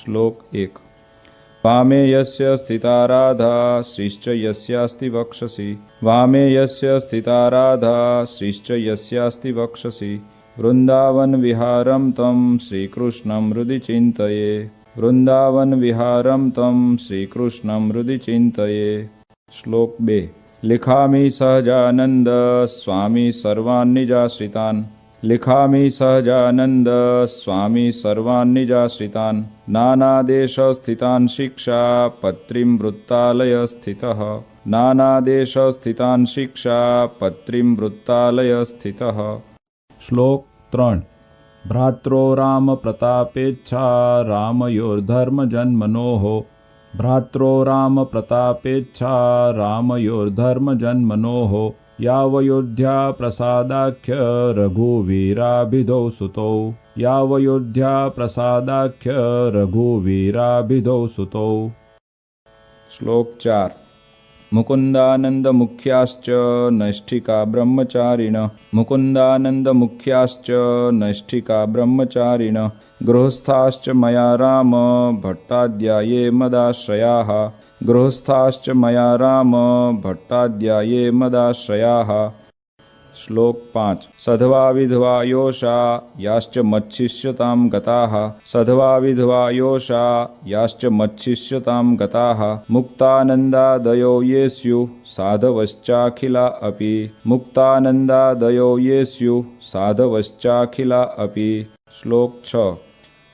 श्लोक 1। वामे यस्य स्थिता राधा श्रीश्च यस्यास्ति वक्षसि। वामे यस्य स्थिता राधा श्रीश्च यस्यास्ति वक्षसि। वृंदावन विहारं तं श्रीकृष्णं हृदि चिन्तये। वृंदावन विहारं तं श्रीकृष्णं हृदि चिन्तये। श्लोक 2। लिखामि सहजानंद स्वामी सर्वान् निजाश्रितान्। लिखामि सहजानंद स्वामी सर्वान् निजाश्रितान्। नानादेशस्थितान् शिक्षा पत्रीं वृत्तालय स्थितः। नानादेशस्थितान् शिक्षा पत्रीं वृत्तालय स्थितः। श्लोक 3। भ्रात्रो राम प्रतापेच्छा रामयोर्धर्म जन्मनोः। भ्रात्रो राम प्रतापेच्छा रामयोर्धर्म जन्मनोः। यावयोध्या प्रसादाख्य रघुवीराभिधौ सुतौ। यावयोध्या प्रसादाख्य रघुवीराभिधौ सुतौ। श्लोक 4। मुकुंदानंद मुख्याश्च नैष्ठिका ब्रह्मचारिण। मुकुंदानंद मुख्याश्च नैष्ठिका ब्रह्मचारिण। गृहस्थाश्च मया राम भट्टाध्याये मदाश्रयाः। गृहस्थाश्च मया राम भट्टाध्याये मदाश्रयाः। श्लोक 5। सधवा विधवा योषा याश्च मच्छिष्यतां गताः। सधवा विधवा योषा याश्च मच्छिष्यतां गताः। मुक्तानन्दादयो ये स्युः साधवश्चाखिला अपि। मुक्तानन्दादयो ये स्युः साधवश्चाखिला अपि। श्लोक 6।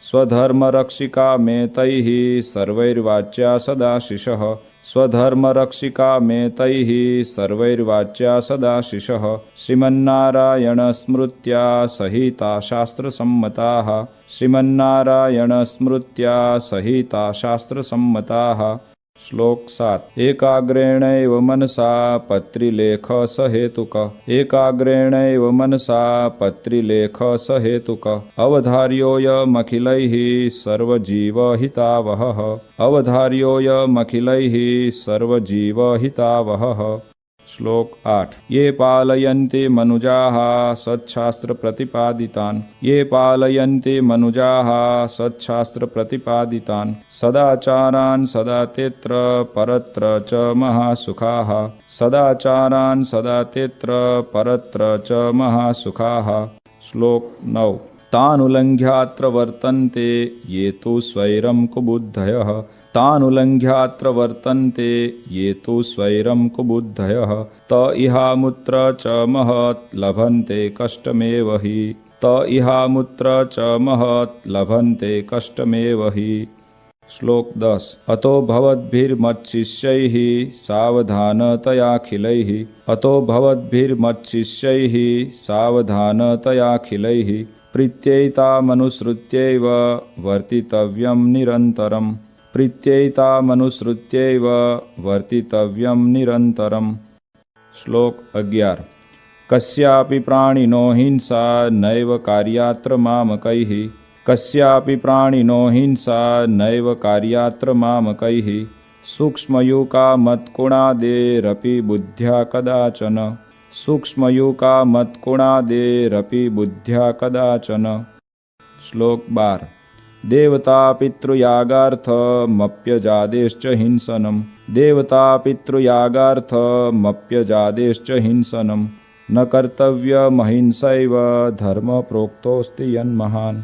स्वधर्मरक्षिका मे तैः सर्वैर्वाच्या सदाशिषः। स्वधर्मरक्षिका मे तैः सर्वैर्वाच्या सदाशिषः। श्रीमन्नारायणस्मृत्या सहिता शास्त्रसम्मताः। श्रीमन्नारायणस्मृत्या सहिता शास्त्रसम्मताः। श्लोक 7। एकाग्रेणैव मनसा पत्रिलेख सहेतुक। एकाग्रेणैव मनसा पत्रिलेख सहेतुक। अवधार्योऽयमखिलैः सर्वजीवहितावहः। अवधार्योऽयमखिलैः सर्वजीवहितावहः। श्लोक 8। ये पालयन्ति मनुजाः सच्छास्त्र प्रतिपादितान्। ये पालयन्ति मनुजाः सच्छास्त्र प्रतिपादितान्। सदाचारान् सदा तेत्र परत्र च महासुखाः। सदाचारान् सदा तेत्र परत्र च महासुखाः। श्लोक 9। तानुलङ्घ्यात्र वर्तन्ते ये तु स्वैरं कुबुद्धयः। तानुलङ्घ्यात्र वर्तन्ते ये तु स्वैरं कुबुद्धयः। त इहामुत्र च महत् लभन्ते कष्टमेव हि। त इहामुत्र च महत् लभन्ते कष्टमेव हि। श्लोक 10। अतो भवद्भिर्मच्छिष्यैः सावधानतयाखिलैः। अतो भवद्भिर्मच्छिष्यैः सावधानतयाखिलैः। प्रीत्यैतामनुसृत्यैव वर्तितव्यं निरन्तरम्। प्रीत्यैतामनुसृत्यैव वर्तितव्यं निरन्तरम्। श्लोक 11। कस्यापि प्राणिनो हिंसा नैव कार्यात्र मामकैः। कस्यापि प्राणिनो हिंसा नैव कार्यात्र मामकैः। सूक्ष्मयूका मत्कुणादेरपि बुद्ध्या कदाचन। सूक्ष्मयूका मत्कुणादेरपि बुद्ध्या कदाचन। श्लोक 12। देवता पितृयागार्थमप्यजादेश्च हिंसनम्। देवता पितृयागार्थमप्यजादेश्च हिंसनम्। न कर्तव्यमहिंसैव धर्म प्रोक्तोऽस्ति यन्महान्।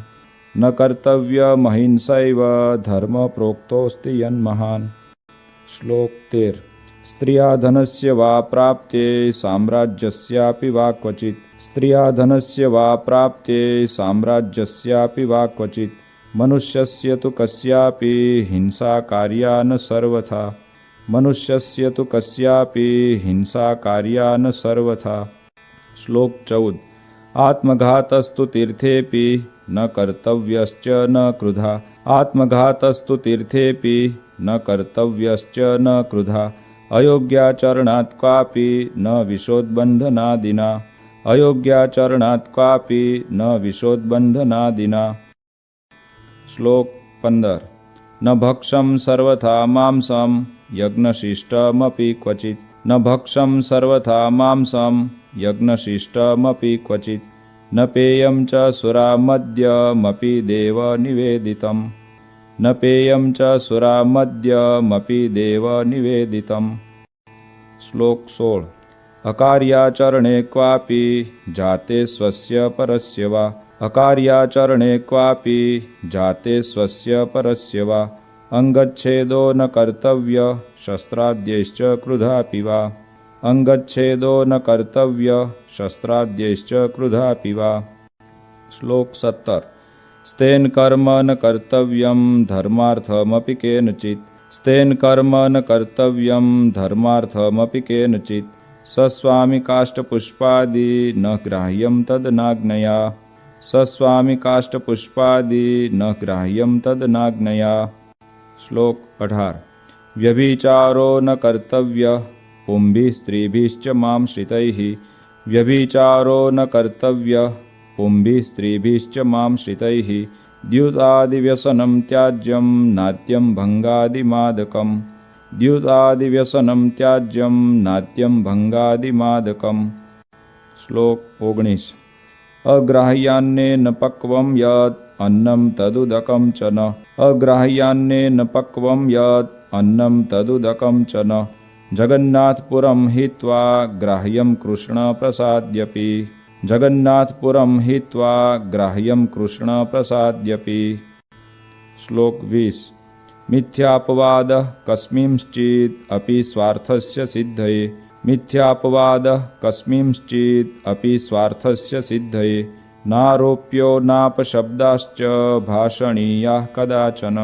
न कर्तव्यमहिंसैव धर्म प्रोक्तोऽस्ति यन्महान्। श्लोक 13। स्त्रिया धनस्य वा प्राप्ते साम्राज्यस्यापि वा क्वचित्। स्त्रिया धनस्य वा प्राप्ते साम्राज्यस्यापि वा क्वचित्। मनुष्यस्य तु कस्यापि हिंसा कार्या न सर्वथा। मनुष्यस्य तु कस्यापि हिंसा कार्या न सर्वथा। श्लोक 14। आत्मघातस्तु तीर्थेऽपि न कर्तव्यश्च न क्रुधा। आत्मघातस्तु तीर्थेऽपि न कर्तव्यश्च न क्रुधा। अयोग्याचरणात् क्वापि न विशोद्बन्धनादिना। अयोग्याचरणात् क्वापि न विशोद्बन्धनादिना। श्लोक 15। न भक्षं सर्वथा मांसं यज्ञशिष्टमपि क्वचित्। न भक्षं सर्वथा मांसं यज्ञशिष्टमपि क्वचित्। न पेयं च सुरामद्यमपि देव निवेदितम्। न पेयं च सुरामद्यमपि देवनिवेदितम्। श्लोक 16। अकार्याचरणे क्वापि जाते स्वस्य परस्य वा अकार्याचरणे क्वापि जाते स्वस्य परस्य वा अंगच्छेदो न कर्तव्य शस्त्राद्यैश्च क्रुधापि वा अंगच्छेदो न कर्तव्य शस्त्राद्यैश्च क्रुधापि वा। श्लोक 17। स्तेन कर्म न कर्तव्यं धर्मार्थमपि केनचित् स्तेन कर्म न कर्तव्यं धर्मार्थमपि केनचित् सस्वामि काष्ठपुष्पादि न ग्राह्यं तदनाज्ञया सस्वामि काष्ठपुष्पादि न ग्राह्यं तदनाज्ञया। श्लोक 18। व्यभिचारो न कर्तव्यः पुंभिः स्त्रीभिश्च मां श्रितैः व्यभिचारो न कर्तव्यः पुंभिः स्त्रीभिश्च मां श्रितैः द्युतादिव्यसनं त्याज्यं नात्यं भंगादिमादकम् द्युतादिव्यसनं त्याज्यं नात्यं भंगादिमादकम्। श्लोक 19। अग्राह्यान्नेन पक्वं यत् अन्नं तदुदकं च न अग्राह्यान्नेन पक्वं यत् अन्नं तदुदकं च न जगन्नाथपुरं हित्वा ग्राह्यं कृष्णप्रसाद्यपि जगन्नाथपुरं हित्वा ग्राह्यं कृष्णप्रसाद्यपि। श्लोक 20। मिथ्यापवादः कस्मिंश्चित् अपि स्वार्थस्य सिद्धये मिथ्यापवादः कस्मिंश्चित् अपि स्वार्थस्य सिद्धये नारोप्यो नापशब्दाश्च भाषणीयाः कदाचन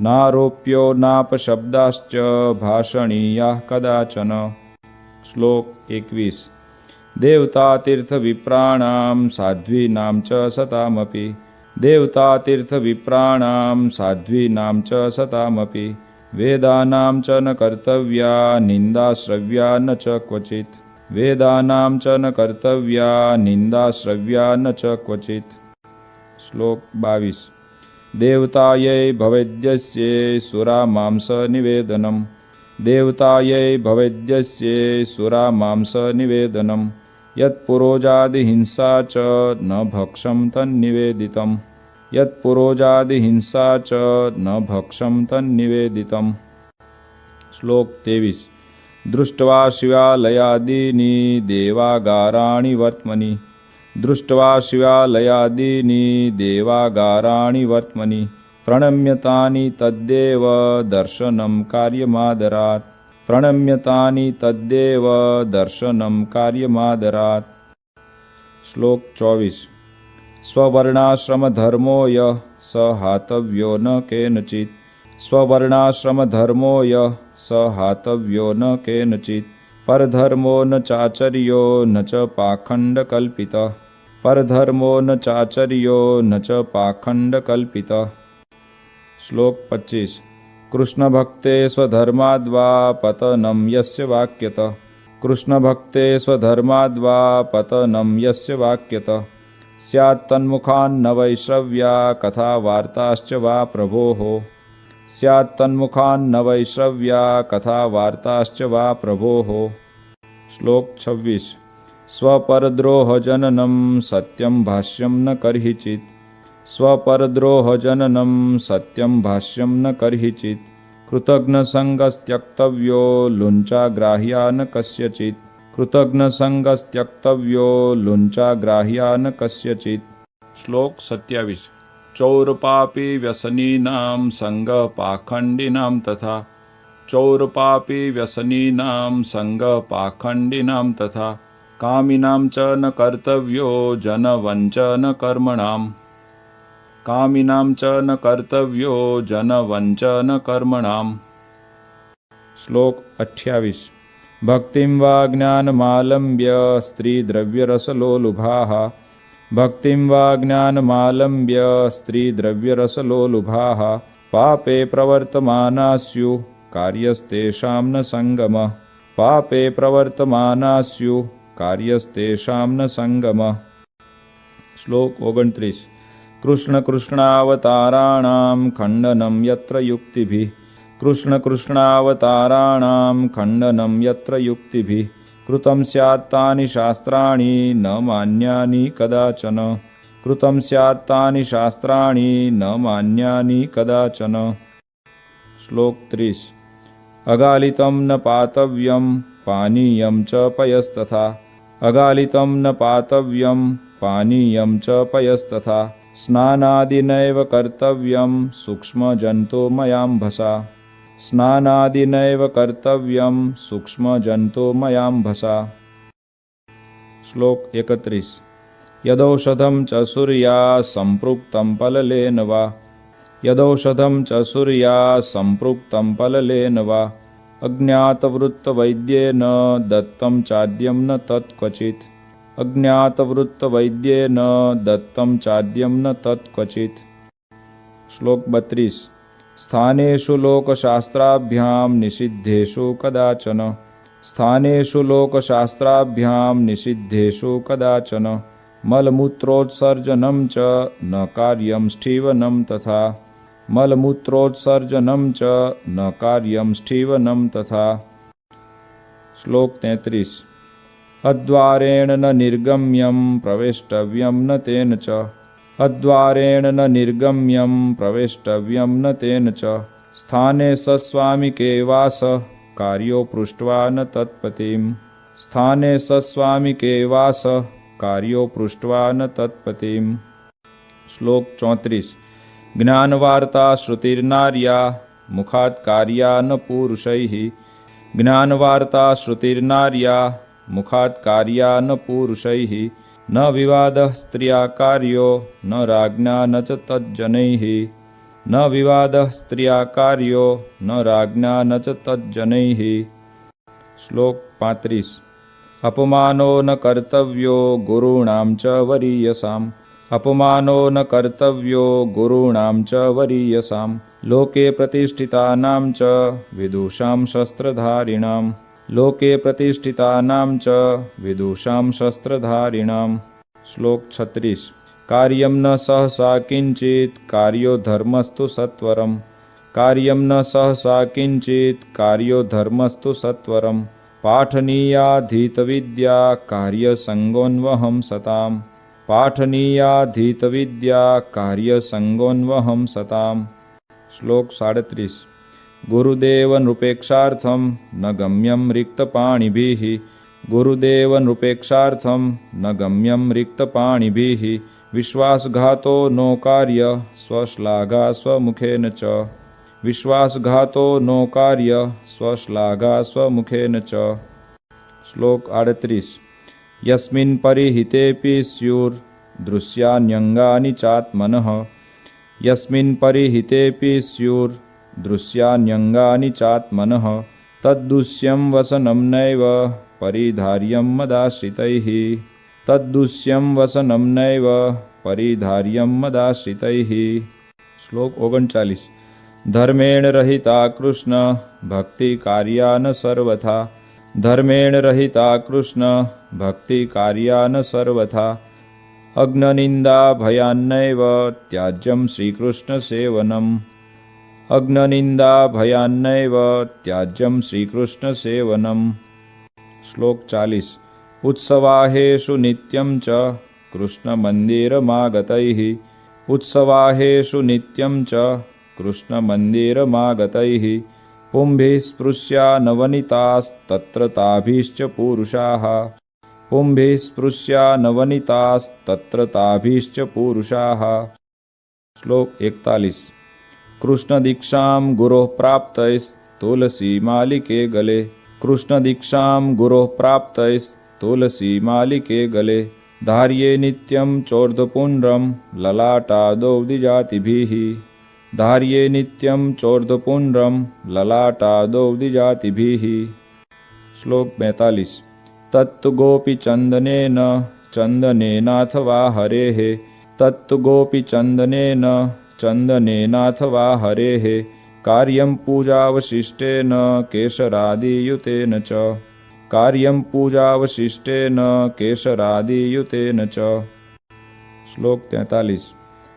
नारोप्यो नापशब्दाश्च भाषणीयाः कदाचन। श्लोक 21। देवतातीर्थविप्राणां साध्वीनां च सतामपि देवतातीर्थविप्राणां साध्वीनां च सतामपि वेदानां च न कर्तव्या निन्दाश्रव्या न च क्वचित् वेदानां च न कर्तव्या निन्दाश्रव्या न च क्वचित्। श्लोक 22। देवतायै भवेद्यस्ये सुरामांसनिवेदनम् देवतायै भवेद्यस्ये सुरामांसनिवेदनम् यत्पुरोजादिहिंसा च न भक्षं तन्निवेदितम् यत्पुरोजादिहिंसा च न भक्षं तन्निवेदितम्। श्लोक 23। दृष्ट्वा शिवालयादीनि देवागाराणि वर्त्मनि दृष्ट्वा शिवालयादीनि देवागाराणि वर्त्मनि प्रणम्यतानि तद्देव दर्शनं कार्यमादरात् प्रणम्यतानि तद्देव दर्शनं कार्यमादरात्। श्लोक 24। स्ववर्णाश्रमधर्मो यः स हातव्यो न केनचित् स्ववर्णाश्रमधर्मो यः स हातव्यो न केनचित् परधर्मो न चाचर्यो न च पाखण्डकल्पितः परधर्मो न चाचर्यो न च पाखण्डकल्पितः। श्लोक 25। कृष्णभक्ते स्वधर्माद्वा पतनं यस्य वाक्यतः कृष्णभक्ते स्वधर्माद्वा पतनं यस्य वाक्यतः स्यात् तन्मुखान्न वैश्रव्या कथा वार्ताश्च वा प्रभोः स्यात् तन्मुखान्न वैश्रव्या कथा वार्ताश्च वा प्रभोः। श्लोक 26। स्वपरद्रोहजननं सत्यं भाष्यं न कर्हिचित् स्वपरद्रोहजननं सत्यं भाष्यं न कर्हिचित् कृतघ्नसङ्गस्त्यक्तव्यो लुञ्चाग्राह्या न कस्यचित् कृतघ्नसङ्गस्त्यक्तव्यो लुञ्चाग्राह्या न कस्यचित्। श्लोक 27। चौरपापी व्यसनीनां संगपाखण्डिनां तथा चौरपापी व्यसनीनां संगपाखण्डिनां तथा कामिनां च न कर्तव्यो जनवञ्चन कर्मणाम् कामिनां च न कर्तव्यो जनवञ्चन कर्मणाम्। श्लोक 28। भक्तिं वा ज्ञानमालम्ब्य स्त्रीद्रव्यरसलोलुभाः भक्तिं वा ज्ञानमालम्ब्य स्त्रीद्रव्यरसलोलुभाः पापे प्रवर्तमाना स्युः कार्यस्तेषां न सङ्गमः पापे प्रवर्तमाना स्युः कार्यस्तेषां न सङ्गमः। श्लोक 29। कृष्ण कृष्णावताराणां खण्डनं यत्र युक्तिभिः कृष्ण कृष्णावताराणां खण्डनं यत्र युक्तिभिः कृतं स्यात् तानि शास्त्राणि न मान्यानि कदाचन कृतं स्यात् तानि शास्त्राणि न मान्यानि कदाचन। श्लोक 30। अगालितं न पातव्यं पानीयं च पयस्तथा। अगालितं न पातव्यं पानीयं च पयस्तथा। स्नानादिनैव कर्तव्यं सूक्ष्मजन्तुमयाम्भसा। स्नानादिनैव कर्तव्यं सूक्ष्मजन्तुमयाम्भसा। श्लोक 31। यदौषधं च सूर्या सम्पृक्तं पललेन वा। यदौषधं च सूर्या सम्पृक्तं पललेन वा। अज्ञातवृत्तवैद्येन दत्तं चाद्यं न तत्क्वचित्। अज्ञातवृत्तवैद्येन दत्तं चाद्यं न तत्क्वचित्। श्लोक 32। स्थानेषु लोकशास्त्राभ्यां निषिद्धेषु कदाचन। स्थानेषु लोकशास्त्राभ्यां निषिद्धेषु कदाचन। मलमूत्रोत्सर्जनं च न कार्यं स्ठीवनं तथा। मलमूत्रोत्सर्जनं च न कार्यं स्ठीवनं तथा। श्लोक 33। अद्वारेण न निर्गम्यं प्रवेष्टव्यं न तेन च। अद्वारेण न निर्गम्यं प्रवेष्टव्यं न तेन च। स्थाने सस्वामिके वास कार्यो पृष्ट्वा न तत्पतिम्। स्थाने सस्वामिके वास कार्यो पृष्ट्वा न तत्पतिम्। श्लोक 34। ज्ञानवार्ता श्रुतिर्नार्या मुखात् कार्या न पुरुषैः। ज्ञानवार्ता श्रुतिर्नार्या मुखात् कार्या न पुरुषैः। न विवादः स्त्रिया कार्यो न राज्ञा न च तज्जनैः। न विवादः स्त्रिया कार्यो न राज्ञा न च तज्जनैः। श्लोक 35। अपमानो न कर्तव्यो गुरूणां च वरीयसाम्। अपमानो न कर्तव्यो गुरूणां च वरीयसां। लोके प्रतिष्ठितानां च विदुषां शस्त्रधारिणां। लोके प्रतिष्ठितानां च विदुषां शस्त्रधारिणां। श्लोक 36। कार्यं न सहसा किंचित् कार्यो धर्मस्तु सत्वरम्। कार्यं न सहसा किंचित् कार्यो धर्मस्तु सत्वरम्। पाठनीयाधीतविद्या कार्यसङ्गोन्वहं सताम्। पाठनीयाधीतविद्या कार्यसङ्गोन्वहं सताम्। श्लोक 37। गुरुदेव नृपेक्षार्थं न गम्यं रिक्तपाणिभिः। गुरुदेव नृपेक्षार्थं न गम्यं रिक्तपाणिभिः। विश्वासघातो नो कार्य स्वश्लाघा स्वमुखेन च। विश्वासघातो नो कार्य स्वश्लाघा स्वमुखेन च। श्लोक 38। यस्मिन् परिहितेऽपि स्युर्दृश्यान्यङ्गानि चात्मनः। यस्मिन् परिहितेऽपि स्युर्दृश्यान्यङ्गानि चात्मनः। तद्दुष्यं वसनं नैव परिधार्यं मदाश्रितैः। तद्दुष्यं वसनं नैव परिधार्यं मदाश्रितैः। श्लोक 39। धर्मेण रहिता कृष्ण भक्ति कार्या न सर्वथा। धर्मेण रहिता कृष्ण भक्ति कार्या न सर्वथा। अग्ननिंदा भयान्नैव त्याज्यं श्रीकृष्ण सेवनम्। अग्ननिंदा भयान्नैव त्याज्यं श्रीकृष्ण सेवनम्। श्लोक 40। उत्सवाहेषु नित्यं च कृष्णमन्दिरमागतैः। उत्सवाहेषु नित्यं च कृष्णमन्दिरमागतैः। पुंभिः स्पृश्या नवनीतास्तत्र ताभिश्च पुरुषाः। पुंभिः स्पृश्या नवनीतास्तत्र ताभिश्च पुरुषाः। श्लोक 41। कृष्णदीक्षां गुरोः प्राप्तैस्तुलसी मालिके गले। कृष्णदीक्षां गुरोः प्राप्तैस्तुलसी मालिके गले। धार्ये नित्यं चोर्ध्वपुण्ड्रं ललाटादौ द्विजातिभिः। धार्ये नित्यं चोर्ध्वपुण्ड्रं ललाटादौ द्विजातिभिः। श्लोक 42। तत्तु गोपीचन्दनेन चन्दनेनाथवा हरेः। तत्तु गोपीचन्दनेन चन्दनेनाथवा हरेः। कार्यं पूजावशिष्टेन केशरादियुतेन च। कार्यं पूजावशिष्टेन केशरादियुतेन च। श्लोक 43।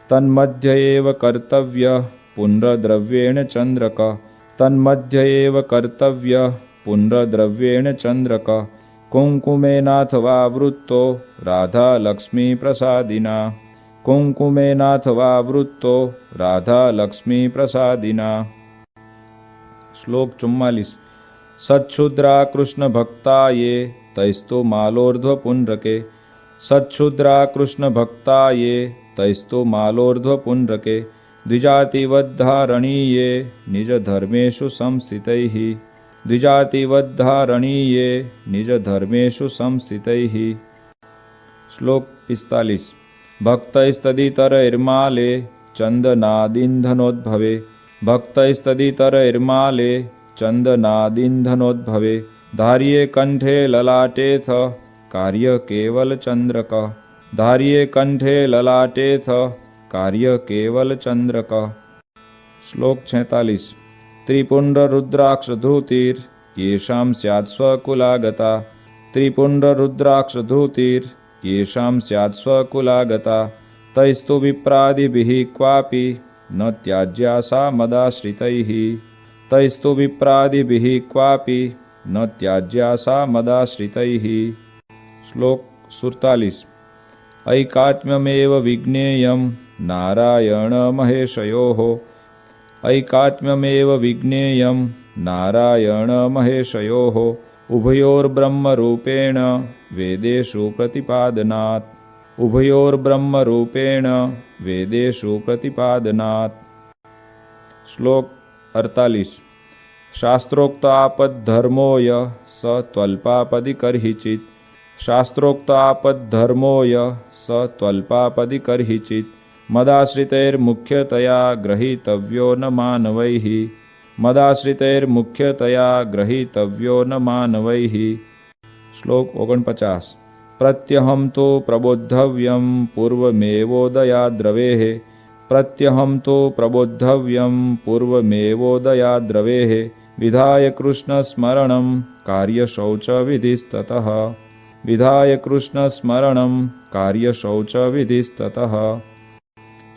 तन्मध्य एव कर्तव्यः पुण्ड्रद्रव्येण चन्द्रक। तन्मध्य एव कर्तव्यः पुण्ड्रद्रव्येण चन्द्रक। कुङ्कुमेनाथवा वृत्तो राधा लक्ष्मी प्रसादिना। कुङ्कुमेनाथवा वृत्तो राधा लक्ष्मी प्रसादिना। श्लोक 44। सच्छुद्रा कृष्ण भक्ता ये तैस्तु मालोर्ध्व पुण्ड्रके। सच्छुद्रा कृष्ण भक्ता ये तैस्तु मालोर्ध्व पुण्ड्रके। द्विजातिवद्धारणीये निज धर्मेषु संस्थितैः। द्विजातिवद्धारणीये निज धर्मेषु संस्थितैः। श्लोक 45। भक्तैस्तदितरैर्माले चन्दनादिन्धनोद्भवे। भक्तैस्तदितरैर्माले चन्दनादिन्धनोद्भवे। धार्ये कंठे ललाटेथ कार्य केवल चंद्रक। धार्ये कंठे ललाटेथ कार्य केवल चंद्रक। श्लोक 46। त्रिपुंड्र रुद्राक्ष धृतिर येषां स्यात् स्वकुलागता। त्रिपुंड्र रुद्राक्ष धृतिर येषां स्यात् स्वकुलागता। तैस्तु विप्रादिभिः क्वापि न त्याज्या सा मदाश्रितैः। तैस्तु विप्रादिभिः क्वापि न त्याज्या सा मदाश्रितैः। श्लोक 47। ऐकात्म्यमेव विज्ञेयं नारायण महेशयोः। ऐकात्म्यमेव विज्ञेयं नारायण महेशयोः। उभयोर्ब्रह्मरूपेण वेदेषु प्रतिपादनात्। उभयोर्ब्रह्मरूपेण वेदेषु प्रतिपादनात्। श्लोक 48। शास्त्रोक्तापद्धर्मो यः स त्वल्पापदिकर्हिचित्। शास्त्रोक्तापद्धर्मो यः स त्वल्पापदिकर्हिचित्। मदाश्रितैर्मुख्यतया ग्रहीतव्यो न मानवैः। मदाश्रितैर्मुख्यतया ग्रहीतव्यो न मानवैः। श्लोक 49। प्रत्यहं तो प्रबोद्धव्यं पूर्वमेवोदयाद्रवेः। प्रत्यहं तो प्रबोद्धव्यं पूर्वमेवोदयाद्रवेः। विधाय कृष्णस्मरणं कार्यशौचविधिस्ततः। विधाय कृष्णस्मरणं कार्यशौचविधिस्ततः।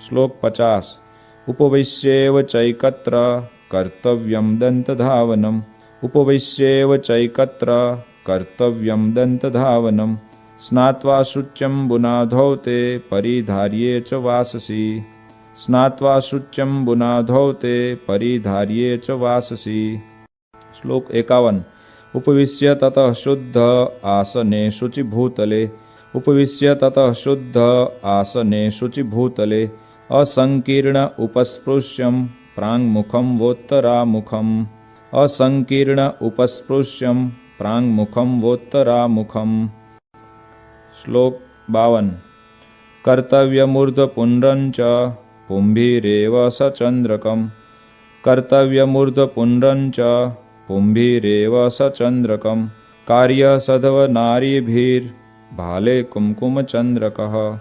श्लोक 50। उपविश्येव चैकत्र कर्तव्यं दन्तधावनम्। उपविश्येव चैकत्र कर्तव्यं दन्तधावनम्। स्नात्वा शुच्यम्बुनाधौ ते परिधार्ये च वाससि। स्नात्वा शुच्यम्बुनाधौ ते परिधार्ये च वाससि। श्लोक 51। उपविश्य ततः शुद्ध आसने शुचिभूतले। उपविश्य ततः शुद्ध आसने शुचिभूतले। असंकीर्ण उपस्पृश्यं प्राङ्मुखं वोत्तरामुखम्। असंकीर्ण उपस्पृश्यं प्राङ्मुखं वोत्तरामुखम्। श्लोक 52। कर्तव्यमूर्ध्वपुण्ड्रं च पुंभिरेव सचन्द्रकम्। कर्तव्यमूर्ध्वपुण्ड्रं च पुंभिरेव सचन्द्रकम्। कार्यसधवनारीभिर्भाले कुङ्कुमचन्द्रकः।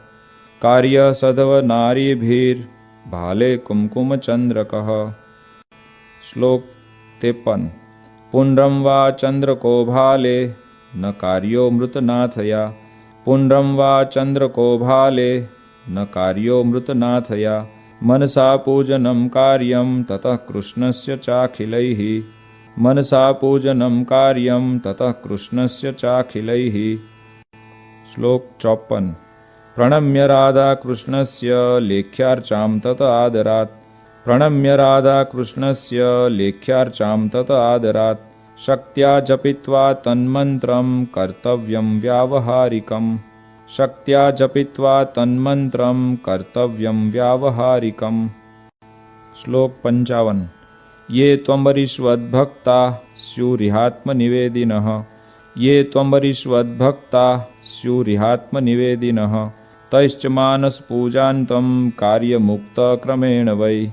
कार्यसधवनारीभिर्भाले कुङ्कुमचन्द्रकः। श्लोक 53। पुण्ड्रं वा चन्द्रको भाले न कार्यो मृतनाथया। पुण्ड्रं वा चन्द्रको भाले न कार्यो मृतनाथया। मनसा पूजनं कार्यं ततः कृष्णस्य चाखिलैः। मनसा पूजनं कार्यं ततः कृष्णस्य चाखिलैः। श्लोक 54। प्रणम्य राधा कृष्णस्य लेख्यार्चां तत आदरात्। प्रणम्य राधा कृष्णस्य लेख्यार्चां तत आदरात्। शक्त्या जपित्वा तन्मन्त्रं कर्तव्यं व्यावहारिकम्। शक्त्या जपित्वा तन्मन्त्रं कर्तव्यं व्यावहारिकम्। श्लोक 55। ये त्वम्बरीष्वद्भक्ता स्युरिहात्मनिवेदिनः। ये त्वम्बरीष्वद्भक्ता स्युरिहात्मनिवेदिनः। तैश्च मानसपूजान्तं कार्यमुक्तक्रमेण वै।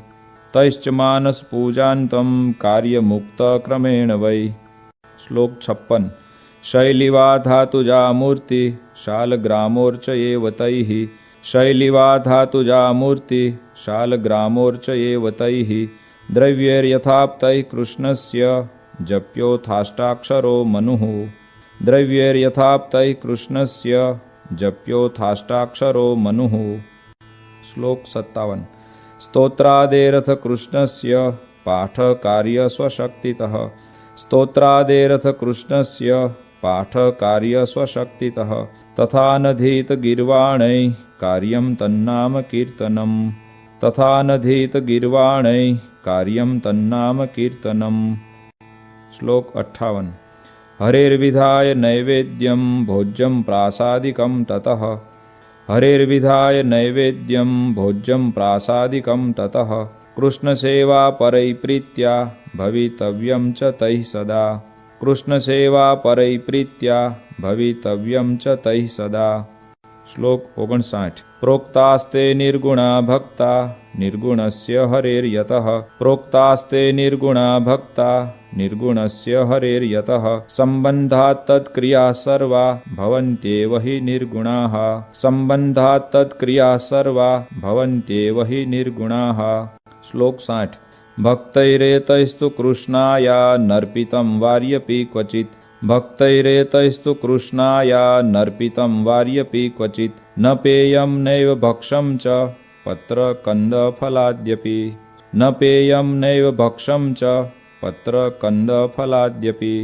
तैश्च मानसपूजान्तं कार्यमुक्तक्रमेण वै। श्लोक 56। शैलिवा धातुजा मूर्ति शालग्रामोर्चयेव तैः। शैलिवा धातुजा मूर्ति शालग्रामोर्चयेव तैः। द्रव्यैर्यथाप्तैः कृष्णस्य जप्योथाष्टाक्षरो मनुः। द्रव्यैर्यथाप्तैः कृष्णस्य जप्योथाष्टाक्षरो मनुः। श्लोक 57। स्तोत्रादेरथ कृष्णस्य पाठकार्य स्वशक्तितः। स्तोत्रादेरथ कृष्णस्य पाठकार्य स्वशक्तितः तथा नधीत गीर्वाणैः कार्यं तन्नाम कीर्तनम् तथा नधीत गीर्वाणैः कार्यं तन्नाम कीर्तनम्। श्लोक 58। हरेर्विधाय नैवेद्यं भोज्यं प्रासादिकं ततः हरेर्विधाय नैवेद्यं भोज्यं प्रासादिकं ततः कृष्णसेवा परैप्रीत्या भवितव्यं च तैः सदा कृष्णसेवा परैप्रीत्या भवितव्यं च तैः सदा। श्लोक 59। प्रोक्तास्ते निर्गुणा भक्ता निर्गुणस्य हरेर्यतः प्रोक्तास्ते निर्गुणा भक्ता निर्गुणस्य हरेर्यतः सम्बन्धात् तत्क्रियाः सर्वा भवन्त्येव हि निर्गुणाः सम्बन्धात् तत्क्रियाः सर्वा भवन्त्येव हि निर्गुणाः। श्लोक 60। भक्तैरेतैस्तु कृष्णाया नर्पितं वार्यपि क्वचित् भक्तैरेतैस्तु कृष्णाया नर्पितं वार्यपि क्वचित् न पेयं नैव भक्षं च पत्रकन्दफलाद्यपि न पेयं नैव भक्षं च पत्रकन्दफलाद्यपि।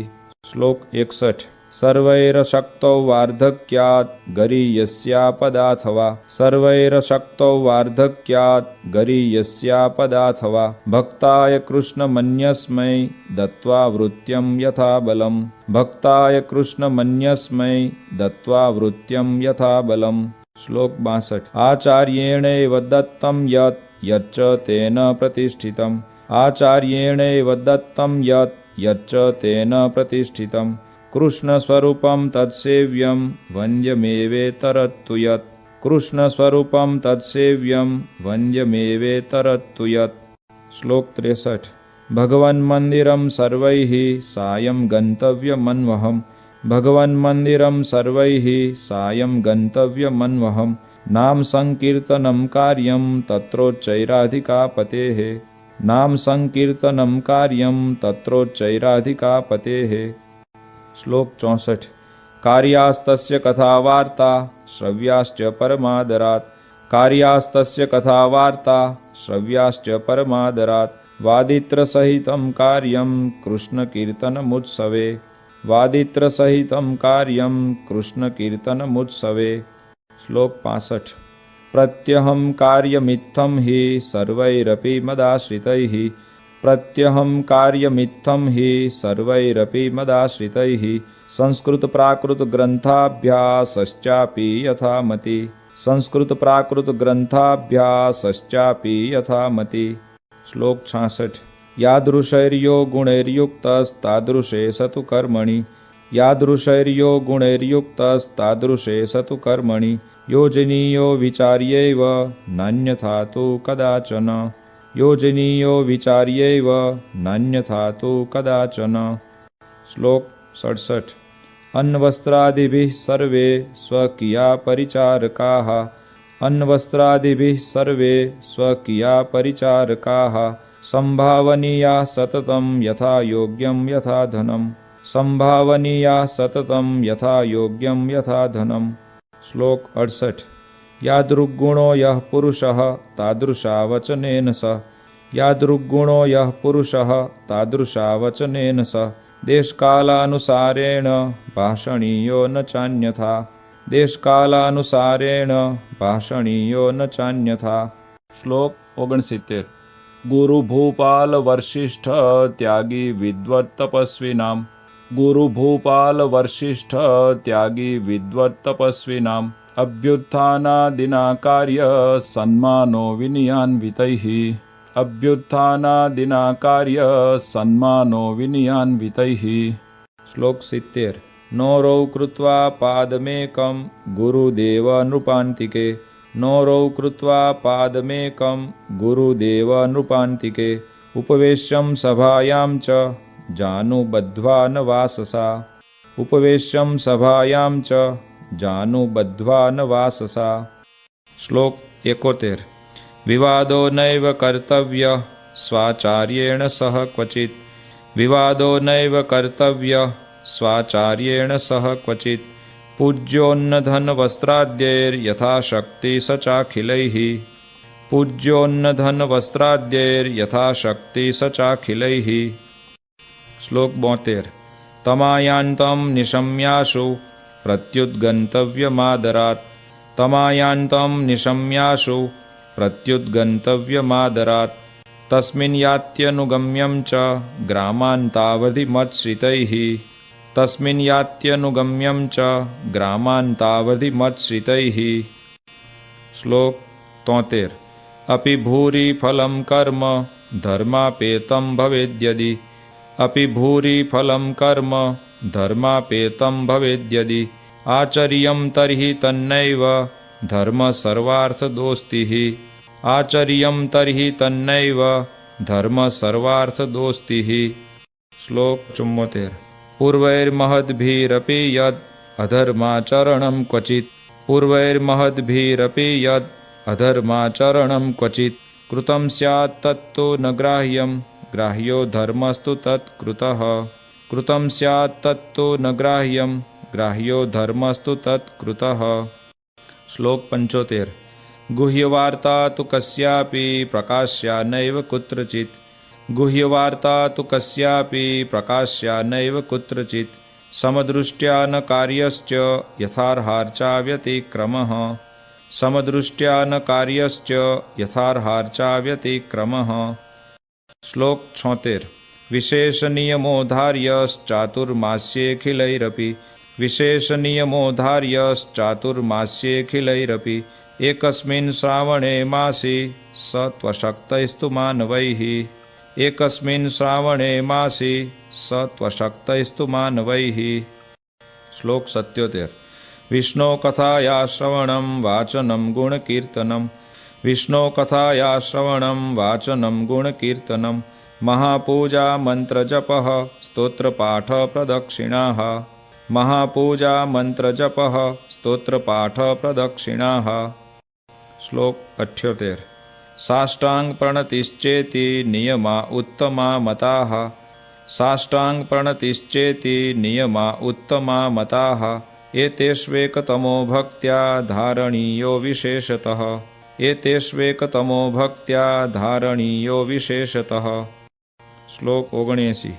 श्लोक 61। सर्वैरशक्तौ वार्धक्यात् गरीयस्यापदाथवा सर्वैरशक्तौ वार्धक्यात् गरीयस्यापदाथवा भक्ताय कृष्णमन्यस्मै दत्त्वा वृत्यं यथा बलम् भक्ताय कृष्णमन्यस्मै दत्त्वा वृत्यं यथा बलम्। श्लोक 62। आचार्येणैव दत्तं यत् यच्च तेन प्रतिष्ठितम् आचार्येणैव दत्तं यत् यच्च तेन प्रतिष्ठितम् कृष्णस्वरूपं तत्सेव्यं वन्द्यमेवेतरत्तु यत् कृष्णस्वरूपं तत्सेव्यं वन्द्यमेवेतरत्तु यत्। श्लोक 63। भगवन्मन्दिरं सर्वैः सायं गन्तव्यमन्वहम् भगवन्मन्दिरं सर्वैः सायं गन्तव्यमन्वहम् नाम संकीर्तनं कार्यं तत्रोच्चैराधिकापतेः नाम संकीर्तनं कार्यं तत्रोच्चैराधिकापतेः। श्लोक 64। कार्यास्तस्य कथावार्ता श्रव्याश्च परमादरात् कार्यास्तस्य कथावार्ता श्रव्याश्च परमादरात् वादित्रसहितं कार्यं कृष्णकीर्तनमुत्सवे वादित्रसहितं कार्यं कृष्णकीर्तनमुत्सवे। श्लोक 65। प्रत्यहं कार्यमित्थं हि सर्वैरपि मदाश्रितैः प्रत्यहं कार्यमित्थं हि सर्वैरपि मदाश्रितैः संस्कृतप्राकृतग्रन्थाभ्यासश्चापि यथामति संस्कृतप्राकृतग्रन्थाभ्यासश्चापि यथामति। श्लोक 66। यादृशैर्यो गुणैर्युक्तस्तादृशे स तु कर्मणि यादृशैर्यो गुणैर्युक्तस्तादृशे स तु कर्मणि योजनीयो विचार्यैव नान्यथा तु कदाचन योजनीयो विचार्यैव नान्यथा तु कदाचन। श्लोक 67। अन्नवस्त्रादिभिः सर्वे स्वकीया परिचारकाः अन्नवस्त्रादिभिः सर्वे स्वकीया परिचारकाः संभावनीया सततं यथा योग्यं यथा धनं संभावनीया सततं यथा योग्यं यथा धनं। श्लोक 68। यादृग्गुणो यः पुरुषः तादृशा वचनेन स यादृग्गुणो यः पुरुषः तादृशा वचनेन स देशकालानुसारेण भाषणीयो न चान्यथा देशकालानुसारेण भाषणीयो न चान्यथा। श्लोक 69। गुरुभूपाल वशिष्ठ त्यागी विद्वत् तपस्विनाम् गुरुभूपाल वशिष्ठ त्यागी विद्वत् तपस्विनाम् अभ्युत्थानादिना कार्य सन्मानो विनयान्वितैः अभ्युत्थानादिना कार्य सन्मानो विनयान्वितैः। श्लोक 70। नोरौ कृत्वा पादमेकं गुरुदेव नृपान्तिके नोरौ कृत्वा पादमेकं गुरुदेव नृपान्तिके उपवेश्यं सभायां च जानुबद्ध्वा न वाससा उपवेश्यं सभायां च जानुबद्ध्वा न वाससा। श्लोक 71। विवादो नैव कर्तव्यः स्वाचार्येण सह क्वचित् विवादो नैव कर्तव्यः स्वाचार्येण सह क्वचित् पूज्योन्नधनवस्त्राद्यैर्यथाशक्ति स चाखिलैः पूज्योन्नधनवस्त्राद्यैर्यथाशक्ति स चाखिलैः। श्लोक 72। तमायान्तं निशम्याशु प्रत्युद्गन्तव्यमादरात् तमायान्तं निशम्याशु प्रत्युद्गन्तव्यमादरात् तस्मिन् यात्यनुगम्यं च ग्रामान्तावधिमत्श्रितैः तस्मिन् यात्यनुगम्यं च ग्रामान्तावधिमत्श्रितैः। श्लोक 73। अपि भूरि फलं कर्म धर्मापेतं भवेद्यदि अपि भूरि फलं कर्म धर्मापेतं भवेद्यदि आचर्यं तर्हि तन्नैव धर्म सर्वार्थदोस्तिः आचर्यं तर्हि तन्नैव धर्म सर्वार्थदोस्तिः। श्लोक 74। पूर्वैर्महद्भिरपि यद् अधर्माचरणं क्वचित् पूर्वैर्महद्भिरपि यद् अधर्माचरणं क्वचित् कृतं स्यात् तत्तु न ग्राह्यं ग्राह्यो धर्मस्तु तत्कृतः कृतं स्यात् तत्तु न ग्राह्यं ग्राह्यो धर्मस्तु तत्कृतः। श्लोक 75। गुह्यवार्ता तु कस्यापि प्रकाश्या नैव कुत्रचित् गुह्यवार्ता तु कस्यापि प्रकाश्या नैव कुत्रचित् समदृष्ट्या न कार्यश्च यथार्हार्चा व्यतिक्रमः समदृष्ट्या न कार्यश्च यथार्हार्चा व्यतिक्रमः। श्लोक 76। विशेषनियमोधार्यश्चातुर्मास्येऽखिलैरपि विशेषनियमोधार्यश्चातुर्मास्येऽखिलैरपि एकस्मिन् श्रावणे मासि स त्वशक्तैस्तु मानवैः एकस्मिन् श्रावणे मासि स त्वशक्तैस्तु मानवैः। श्लोक 77। विष्णो कथाया श्रवणं वाचनं गुणकीर्तनं विष्णो कथाया श्रवणं वाचनं गुणकीर्तनं महापूजा मंत्रजपः स्तोत्रपाठ प्रदक्षिणाः महापूजा मंत्रजपः स्तोत्रपाठ प्रदक्षिणाः। श्लोक 78। साष्टांग प्रणतिश्चेति नियमा उत्तमा मताः साष्टांग प्रणतिश्चेति नियमा उत्तमा मताः एतेष्वेकतमो भक्त्या धारणीयो विशेषतः एतेष्वेकतमो भक्त्या धारणीयो विशेषतः। श्लोक 79।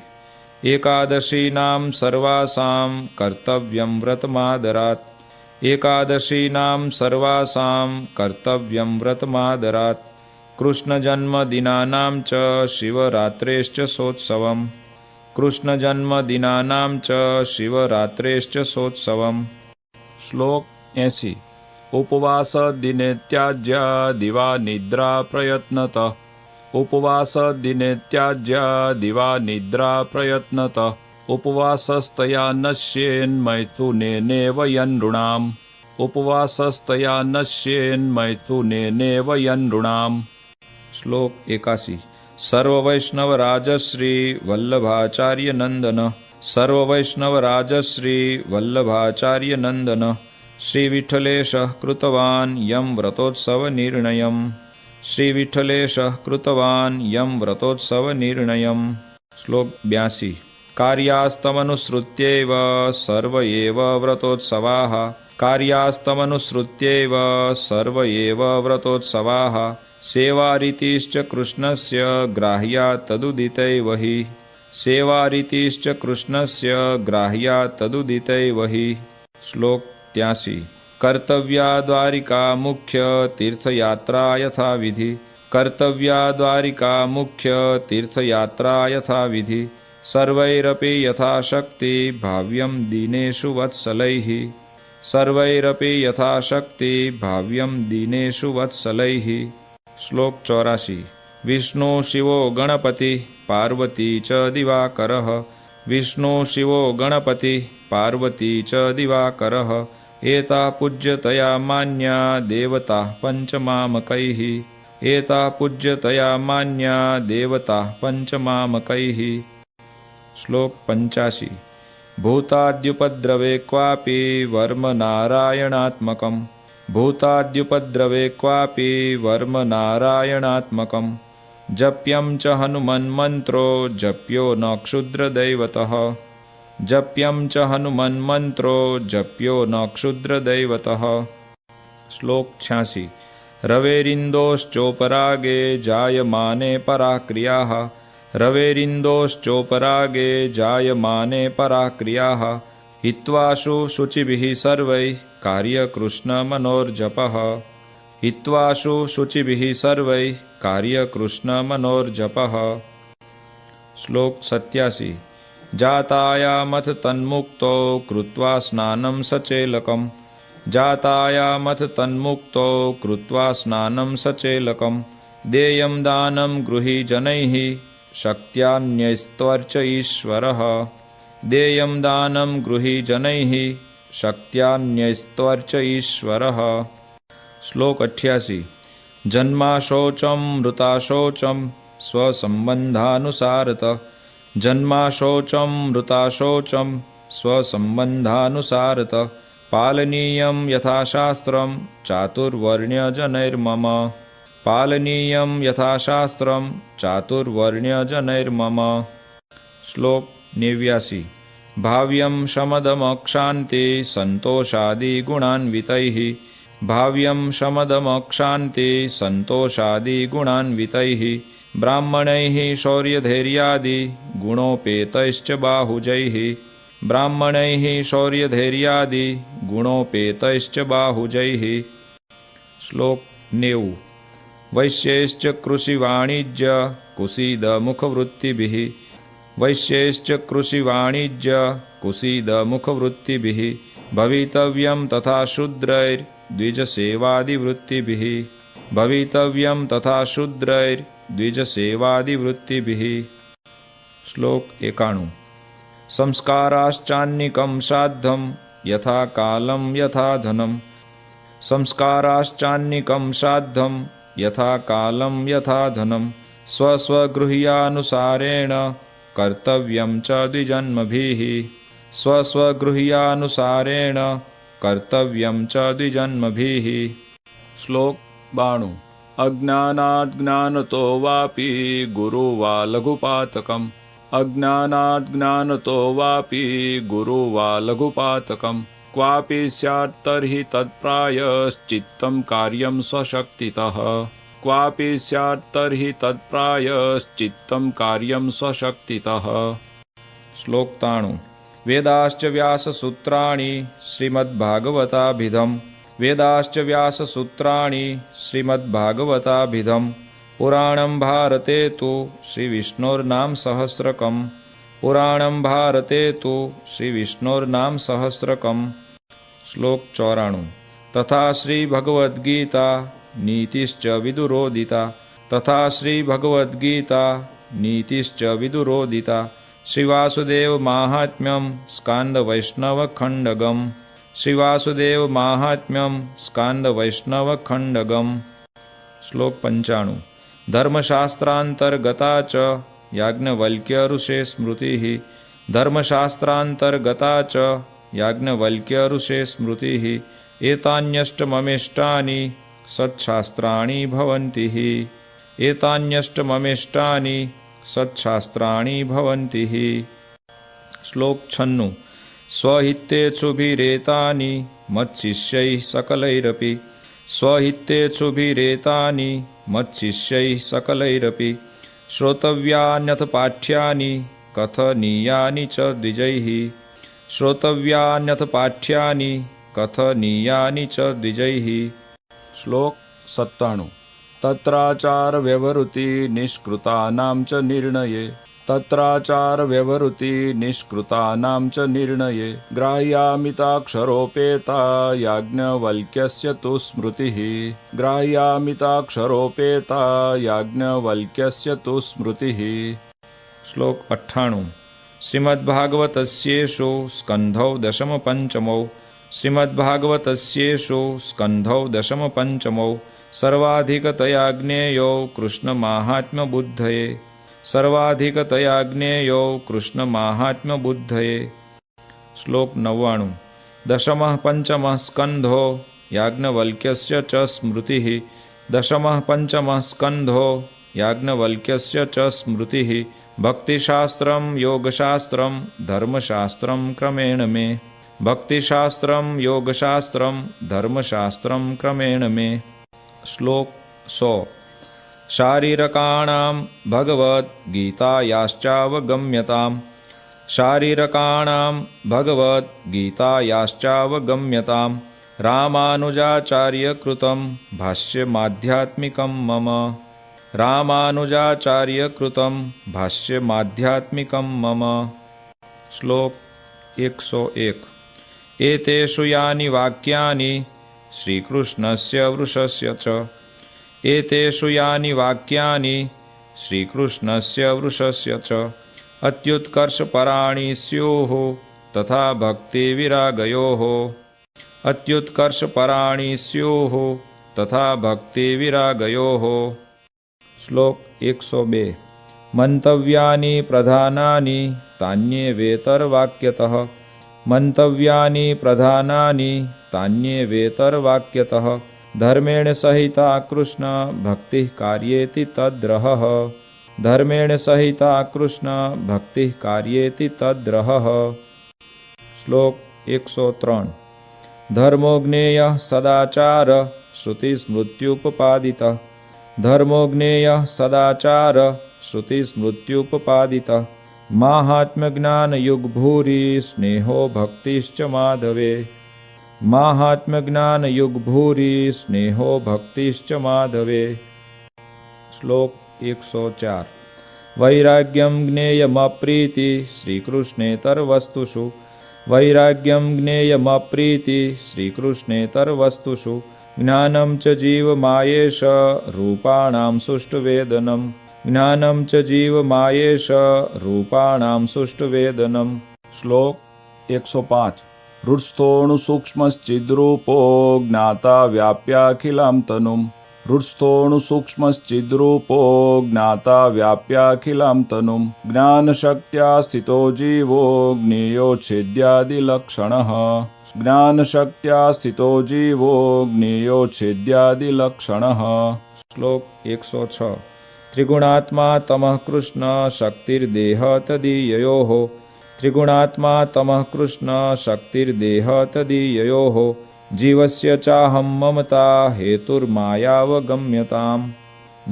एकादशीनां सर्वासां कर्तव्यं व्रतमादरात् एकादशीनां सर्वासां कर्तव्यं व्रतमादरात् कृष्णजन्मदिनानां च शिवरात्रेश्च सोत्सवम् कृष्णजन्मदिनानां च शिवरात्रेश्च सोत्सवम्। श्लोक 80। उपवास दिने त्याज्या दिवा निद्रा प्रयत्नतः उपवास दिने त्याज्या दिवा निद्रा प्रयत्नतः उपवासस्तया नश्येन्मैथुनेनेव यनृणाम् उपवासस्तया नश्येन्मैथुनेनेव यनृणाम्। श्लोक 81। सर्ववैष्णवराजश्री वल्लभाचार्य नंदन सर्ववैष्णवराजश्री वल्लभाचार्य नंदन श्रीविठ्ठलेशः कृतवान् यं व्रतोत्सवनिर्णयम् श्रीविठ्ठलेशः कृतवान् यं व्रतोत्सवनिर्णयम्। श्लोक 82। कार्यास्तमनुसृत्यैव सर्व एव व्रतोत्सवाः कार्यास्तमनुसृत्यैव सर्व एव व्रतोत्सवाः सेवारीतिश्च कृष्णस्य ग्राह्या तदुदितैव हि सेवारीतिश्च कृष्णस्य ग्राह्या तदुदितैव हि। श्लोक 83। कर्तव्या द्वारिका मुख्य तीर्थयात्रा यथा विधि कर्तव्या द्वारिका मुख्य तीर्थयात्रा यथा विधि सर्वैरपि यथाशक्ति भाव्यं दीनेषु वत्सलैः सर्वैरपि यथाशक्ति भाव्यं दीनेषु वत्सलैः। श्लोक 84। विष्णु शिवो गणपति पार्वती च दिवाकरः विष्णु शिवो गणपति पार्वती च दिवाकरः एता पूज्यतया मान्या देवता पंचमामकैः एता पूज्यतया मान्या देवता पंचमामकैः। श्लोक 85। भूताद्युपद्रवे क्वापि वर्म नारायणात्मकम् भूताद्युपद्रवे क्वापि वर्म नारायणात्मकम् जप्यं च हनुमन्मन्त्रो जप्यो न क्षुद्रदैवतः जप्यं च हनुमन्मन्त्रो जप्यो न क्षुद्रदैवतः। श्लोक 86। रवेरिन्दोश्चोपरागे जायमाने पराक्रियाः रवेरिन्दोश्चोपरागे जायमाने पराक्रियाः हित्वाशु शुचिभिः सर्वैः कार्यकृष्णमनोर्जपः हित्वाशु शुचिभिः सर्वैः कार्यकृष्णमनोर्जपः। श्लोक 87। जातायामथ तन्मुक्तो कृत्वा स्नानं सचेलकम् जातायामथ तन्मुक्तो कृत्वा स्नानं सचेलकम् देयं दानं गृही जनैः शक्त्यान्यस्त्वर्च ईश्वरः देयं दानं गृही जनैः शक्त्यान्यस्त्वर्च ईश्वरः। श्लोक 88। जन्माशोचं मृताशोचं स्वसंबंधानुसारतः जन्माशोचं मृताशोचं स्वसंबंधानुसारतः पालनीयं यथाशास्त्रं चातुर्वर्ण्यजनैर्मम पालनीयं यथाशास्त्रं चातुर्वर्ण्यजनैर्मम। श्लोक 89। भाव्यं शमदमक्षान्ते सन्तोषादिगुणान्वितैः भाव्यं शमदमक्षान्ते सन्तोषादिगुणान्वितैः ब्राह्मणैः शौर्यधैर्यादि गुणोपेतैश्च बाहुजैः ब्राह्मणैः शौर्यधैर्यादि गुणोपेतैश्च बाहुजैः। श्लोक 90। वैश्यैश्च कृषिवाणिज्य कुसीदमुखवृत्तिभिः वैश्यैश्च कृषिवाणिज्य कुसीदमुखवृत्तिभिः भवितव्यं तथा शूद्रैर्द्विजसेवादिवृत्तिभिः भवितव्यं तथा शूद्रैर्द्विजसेवादिवृत्तिभिः। श्लोक 91। संस्काराश्चान्निकं साद्धं यथा कालं यथा धनं संस्काराश्चान्निकं साद्धं यथा कालं यथा धनं स्वस्वगृह्यानुसारेण कर्तव्यं च द्विजन्मभिः स्वस्वगृह्यानुसारेण कर्तव्यं च द्विजन्मभिः। श्लोक 92। अज्ञानाज्ञानतो वापि गुरु वा लघुपातकम् अज्ञानाज्ञानतो वापि गुरु वा लघुपातकम् क्वापि स्यात् तर्हि तत्प्रायश्चित्तं कार्यं स्वशक्तितः क्वापि स्यात् तर्हि तत्प्रायश्चित्तं कार्यं स्वशक्तितः। श्लोक 93। वेदाश्च व्याससूत्राणि श्रीमद्भागवताभिधम् वेदाश्च व्याससूत्राणि श्रीमद्भागवताभिधम् पुराणं भारते तु श्रीविष्णोर्नाम सहस्रकम् पुराणं भारते तु श्रीविष्णोर्नाम सहस्रकम्। श्लोक 94। तथा श्रीभगवद्गीता नीतिश्च विदुरोदिता तथा श्रीभगवद्गीता नीतिश्च विदुरोदिता श्रीवासुदेव माहात्म्यं स्कान्दवैष्णवखण्डगम् श्रीवासुदेव माहात्म्यं स्कान्दवैष्णवखण्डगम्। श्लोक 95। धर्मशास्त्रान्तर्गता च याज्ञवल्क्य स्मृतिः धर्मशास्त्रान्तर्गता च याज्ञवल्क्य स्मृतिः एतान्यष्टममिष्टानि सत्शास्त्राणि भवन्ति एतान्यष्टममिष्टानि सत्शास्त्राणि भवन्ति। श्लोक 96। स्वहितेच्छुभिरेतानि मच्शिष्यैः सकलैरपि स्वहितेच्छुभिरेतानि मच्शिष्यैः सकलैरपि श्रोतव्यान्यथ पाठ्यानि कथनीयानि च द्विजैः श्रोतव्यान्यथ पाठ्यानि कथनीयानि च द्विजैः। श्लोक 97। तत्राचार व्यवहृति निष्कृतानां च निर्णये तत्राचार व्यवहृति निष्कृतानां च निर्णये ग्राह्यामिताक्षरोपेता याज्ञवल्क्यस्य तु स्मृतिः ग्राह्यामिताक्षरोपेता याज्ञवल्क्यस्य तु स्मृतिः। श्लोक 98। श्रीमद्भागवतस्येषु स्कन्धौ दशमपञ्चमौ श्रीमद्भागवतस्येषु स्कन्धौ दशमपञ्चमौ सर्वाधिकतया ज्ञेयो कृष्णमाहात्म्यबुद्धये सर्वाधिकतया ज्ञेयो कृष्णमाहात्म्यबुद्धये। श्लोक 99। दशमः पंचमः स्कन्धो याज्ञवल्क्यस्य च स्मृतिः दशमः पंचमः स्कन्धो याज्ञवल्क्यस्य च स्मृतिः भक्तिशास्त्रं योगशास्त्रं धर्मशास्त्रं क्रमेण मे भक्तिशास्त्रं योगशास्त्रं धर्मशास्त्रं क्रमेण मे। श्लोक 100। शारीरकाणां भगवद्गीतायाश्चावगम्यताम् शारीरकाणां भगवद्गीतायाश्चावगम्यताम् रामानुजाचार्यकृतं भाष्यमाध्यात्मिकं मम रामानुजाचार्यकृतं भाष्यमाध्यात्मिकं मम। श्लोक 101। एतेषु यानि वाक्यानि श्रीकृष्णस्य वृषस्य च एतेषु यानि वाक्यानि श्रीकृष्णस्य वृषस्य च अत्युत्कर्षपराणि स्युः तथा भक्तिविरागयोः अत्युत्कर्षपराणि स्युः तथा भक्तिविरागयोः। श्लोक 102। मंतव्यानि प्रधानानि तान्येवेतरवाक्यतः मंतव्यानि प्रधानानि तान्येवेतरवाक्यतः धर्मेण सहिता कृष्ण भक्तिः कार्येति तद्रहः धर्मेण सहिता कृष्ण भक्तिः कार्येति तद्रहः। श्लोक 103। धर्मो ज्ञेयः सदाचार श्रुतिस्मृत्युपपादितः धर्मो ज्ञेयः सदाचार श्रुतिस्मृत्युपपादितः माहात्म्यज्ञानयुग्भूरि स्नेहो भक्तिश्च माधवे माहात्म्यज्ञानयुग्भूरि स्नेहो भक्तिश्च माधवे। श्लोक 104। वैराग्यं ज्ञेयमप्रीति श्रीकृष्णेतरवस्तुषु वैराग्यं ज्ञेयमप्रीति श्रीकृष्णेतरवस्तुषु ज्ञानं च जीवमायेष रूपाणां सुष्ठुवेदनं ज्ञानं च जीवमायेष रूपाणां सुष्ठुवेदनं। श्लोक 105। हृत्स्थोणुसूक्ष्मश्चिद्रूपो ज्ञाता व्याप्याखिलां तनुं हृत्स्थोणुसूक्ष्मश्चिद्रूपो ज्ञाता व्याप्याखिलां तनुं ज्ञानशक्त्या स्थितो जीवो ज्ञेयोच्छेद्यादिलक्षणः ज्ञानशक्त्या स्थितो जीवो ज्ञेयोच्छेद्यादिलक्षणः। श्लोक 106। त्रिगुणात्मा तमः कृष्ण शक्तिर्देह तदीययोः त्रिगुणात्मा तमः कृष्ण शक्तिर्देह तदीययोः जीवस्य चाहं ममता हेतुर्मायावगम्यताम्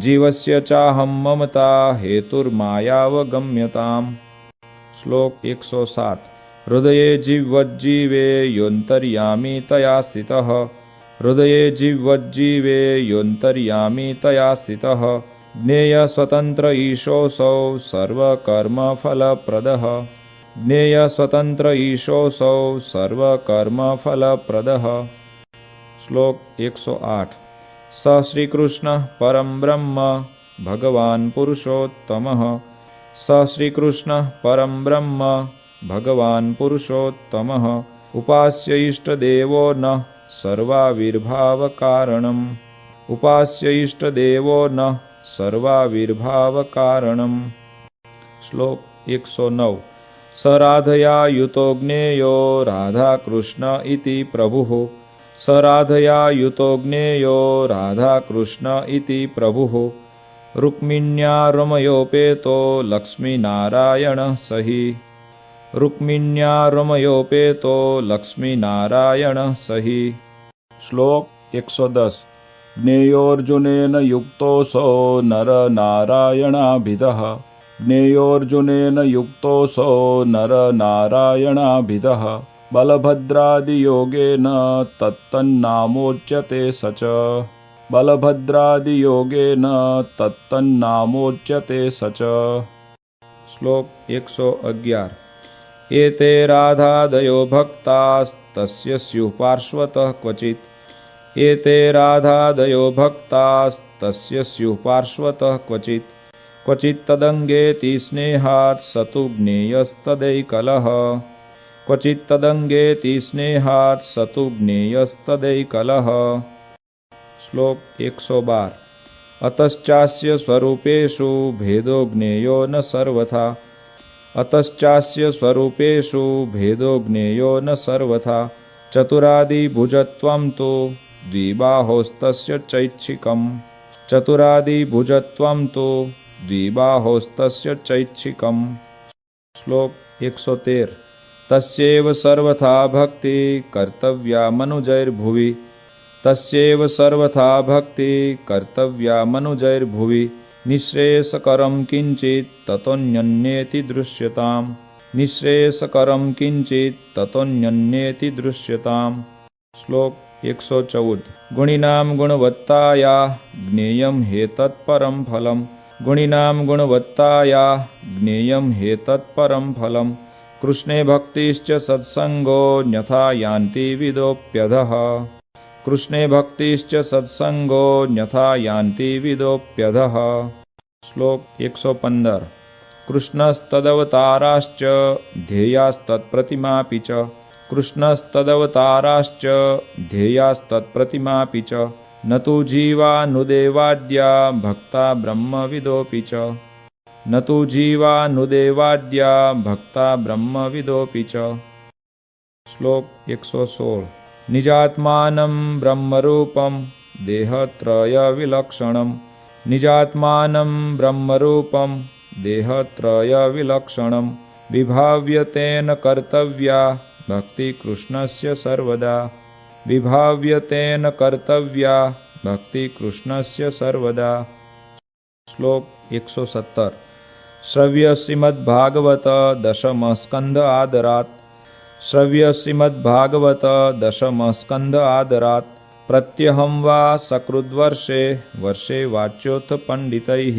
जीवस्य चाहं ममता हेतुर्मायावगम्यताम्। श्लोक 107। हृदये जिह्वज्जीवे योऽन्तर्यामी तया स्थितः हृदये जिह्वज्जीवे योऽन्तर्यामी तया स्थितः ज्ञेयस्वतन्त्र ईशोऽसौ सर्वकर्मफलप्रदः ज्ञेयस्वतन्त्र ईशोऽसौ सर्वकर्मफलप्रदः। श्लोक 108। स श्रीकृष्णः परं ब्रह्म भगवान् पुरुषोत्तमः स श्रीकृष्णः परं ब्रह्म भगवान् पुरुषोत्तमः उपास्य इष्टदेवो नः सर्वाविर्भावकारणम् उपास्य इष्टदेवो नः सर्वाविर्भावकारणम्। श्लोक 109। स राधया युतो ज्ञेयो राधाकृष्ण इति प्रभुः स राधया युतो ज्ञेयो राधाकृष्ण इति प्रभुः रुक्मिण्या रमयोपेतो लक्ष्मीनारायणः सहि रुक्मिण्या रमयोपेतो लक्ष्मीनारायणः सहि। श्लोक 110। ज्ञेयोऽर्जुनेन युक्तोऽसौ नरनारायणाभिधः ज्ञेयोऽर्जुनेन युक्तोऽसौ नरनारायणाभिधः बलभद्रादियोगेन तत्तन्नामोच्यते स च बलभद्रादियोगेन तत्तन्नामोच्यते स च। श्लोक 111। एते राधादयो भक्तास्तस्य स्युः पार्श्वतः क्वचित् एते राधादयो भक्तास्तस्य स्युः पार्श्वतः क्वचित् क्वचित् तदङ्गेति स्नेहात् स तु ज्ञेयस्तदैकलः क्वचित् तदङ्गेति स्नेहात् स तु ज्ञेयस्तदैकलः। श्लोक 112। अतश्चास्य स्वरूपेषु भेदो ज्ञेयो न सर्वथा अतश्चास्य स्वरूपेषु भेदो ज्ञेयो न सर्वथा चतुरादिभुजत्वं तु द्विबाहोस्तस्य चैच्छिकम् चतुरादिभुजत्वं तु द्विबाहोस्तस्य चैच्छिकम्। श्लोक 113। तस्यैव सर्वथा भक्ति कर्तव्या मनुजैर्भुवि तस्यैव सर्वथा भक्ति कर्तव्या मनुजैर्भुवि निःश्रेयसकरं किञ्चित् ततोऽन्यन्येति दृश्यताम् निःश्रेयसकरं किञ्चित् ततोऽन्यन्येति दृश्यताम्। श्लोक 114। गुणिनां गुणवत्ताया ज्ञेयं ह्येतत्परं फलम् गुणिनां गुणवत्ताया ज्ञेयं ह्येतत्परं फलम् कृष्णे भक्तिश्च सत्संगो न्यथा यान्ति विदोऽप्यधः कृष्णे भक्तिश्च सत्संगो न्यथा यान्ति विदोऽप्यधः। श्लोक 115। कृष्णस्तदवताराश्च ध्येयास्तत्प्रतिमापि च कृष्णस्तदवताराश्च ध्येयास्तत्प्रतिमापि च न तु जीवानुदेवाद्या भक्ता ब्रह्मविदोऽपि च न तु जीवानुदेवाद्या भक्ता ब्रह्मविदोऽपि च। श्लोक 116। निजात्मानं ब्रह्मरूपं देहत्रयविलक्षणं निजात्मानं ब्रह्मरूपं देहत्रयविलक्षणं विभाव्यतेन कर्तव्या भक्ति कृष्णस्य सर्वदा विभाव्यतेन कर्तव्या भक्ति कृष्णस्य सर्वदा। श्लोक 117। श्रव्य श्रीमद्भागवत दशम स्कंद आदरात् श्रव्य श्रीमद्भागवत दशम स्कंद आदरात् प्रत्यहं वा सकृद्वर्षे वर्षे वाच्योऽथ पंडितैः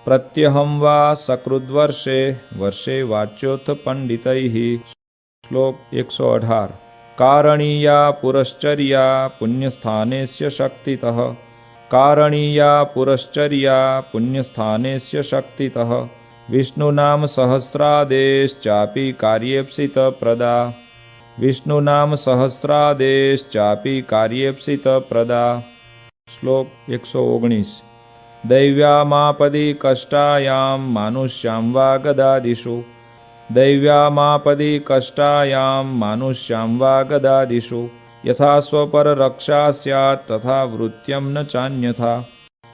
प्रत्यहं वा सकृद्वर्षे वर्षे वाच्योऽथ पंडितैः। श्लोक 118। कारणीया पुरश्चर्या पुण्यस्थानेस्य शक्तितः कारणीया पुरश्चर्या पुण्यस्थानेस्य शक्तितः विष्णुनाम सहस्रादेश्चापि कार्येप्सितप्रदा विष्णुनाम सहस्रादेश्चापि कार्येप्सितप्रदा। श्लोक 119। दैव्यामापदि कष्टायां मानुष्यां वा गदादिषु दैव्यामापदि कष्टायां मानुष्यां वा गदादिषु यथा स्वपररक्षा स्यात् तथा वृत्यं न चान्यथा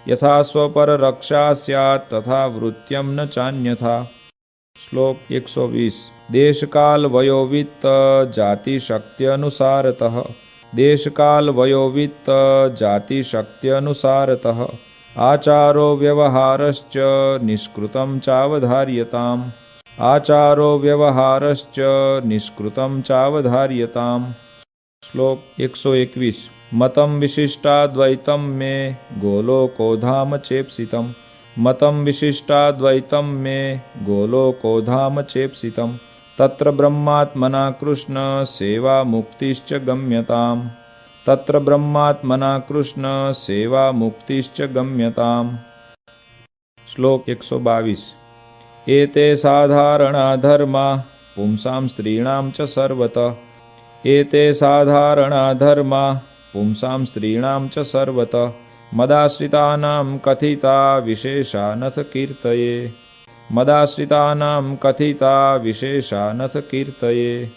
यथा स्वपररक्षा स्यात् तथा वृत्यं न चान्यथा। श्लोक 120। देशकाल वयोवित्त जाति शक्त्यनुसारतः देशकाल वयोवित्त जाति शक्त्यनुसारतः आचारो व्यवहारश्च निष्कृतं चावधार्यताम् आचारो व्यवहारश्च निष्कृतं चावधार्यताम्। श्लोक 121। मतं विशिष्टाद्वैतं मे गोलोकोधाम चेप्सितं मतं विशिष्टाद्वैतं मे गोलोकोधाम चेप्सितं तत्र ब्रह्मात्मना कृष्ण सेवा मुक्तिश्च गम्यताम् तत्र ब्रह्मात्मना कृष्ण सेवा मुक्तिश्च गम्यताम्। श्लोक 122। एते साधारणा धर्मा पुंसां स्त्रीणां च सर्वतः एते साधारणा धर्मा पुंसां स्त्रीणां च सर्वतः मदाश्रितानां कथिता विशेषा नथ कीर्तये मदाश्रितानां कथिता विशेषा नथ कीर्तये।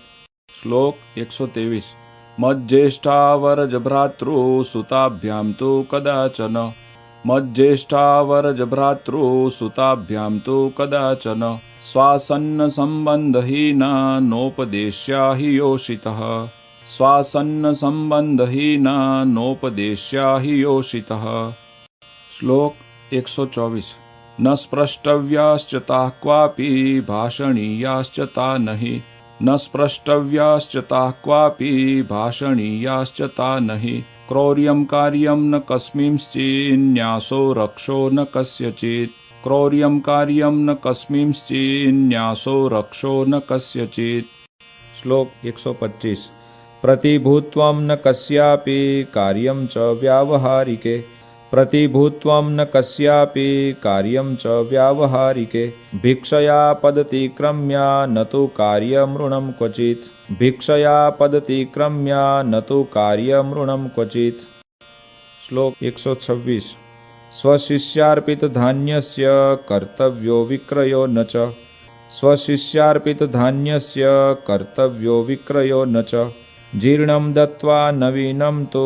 श्लोक 123। मज्ज्येष्ठावरजभ्रातृसुताभ्यां तु कदाचन मज्ज्येष्ठावरजभ्रातृसुताभ्यां तु कदाचन स्वासन्नसम्बन्धहीना नोपदेश्या हि योषितः स्वासन्नसम्बन्धहीना नोपदेश्या हि योषितः। श्लोक 124। न स्पृष्टव्याश्च ताः क्वापि भाषणीयाश्च ता नहि न स्पृष्टव्याश्च ताः क्वापि भाषणीयाश्च ता नहि क्रौर्यं कार्यं न कस्मिंश्चिन्न्यासो रक्षो न कस्यचित् क्रौर्यं कार्यं न कस्मिंश्चिन्न्यासो रक्षो न कस्यचित्। श्लोक 125। प्रतिभूत्वं न कस्यापि कार्यं च व्यावहारिके प्रतिभूत्वं न कस्यापि कार्यं च व्यावहारिके भिक्षया पदतिक्रम्या न तु कार्यमृणं क्वचित् भिक्षया पदतिक्रम्या न तु कार्यमृणं क्वचित्। श्लोक 126। स्वशिष्यार्पितधान्यस्य कर्तव्यो विक्रयो न च स्वशिष्यार्पितधान्यस्य कर्तव्यो विक्रयो न च जीर्णं दत्त्वा नवीनं तु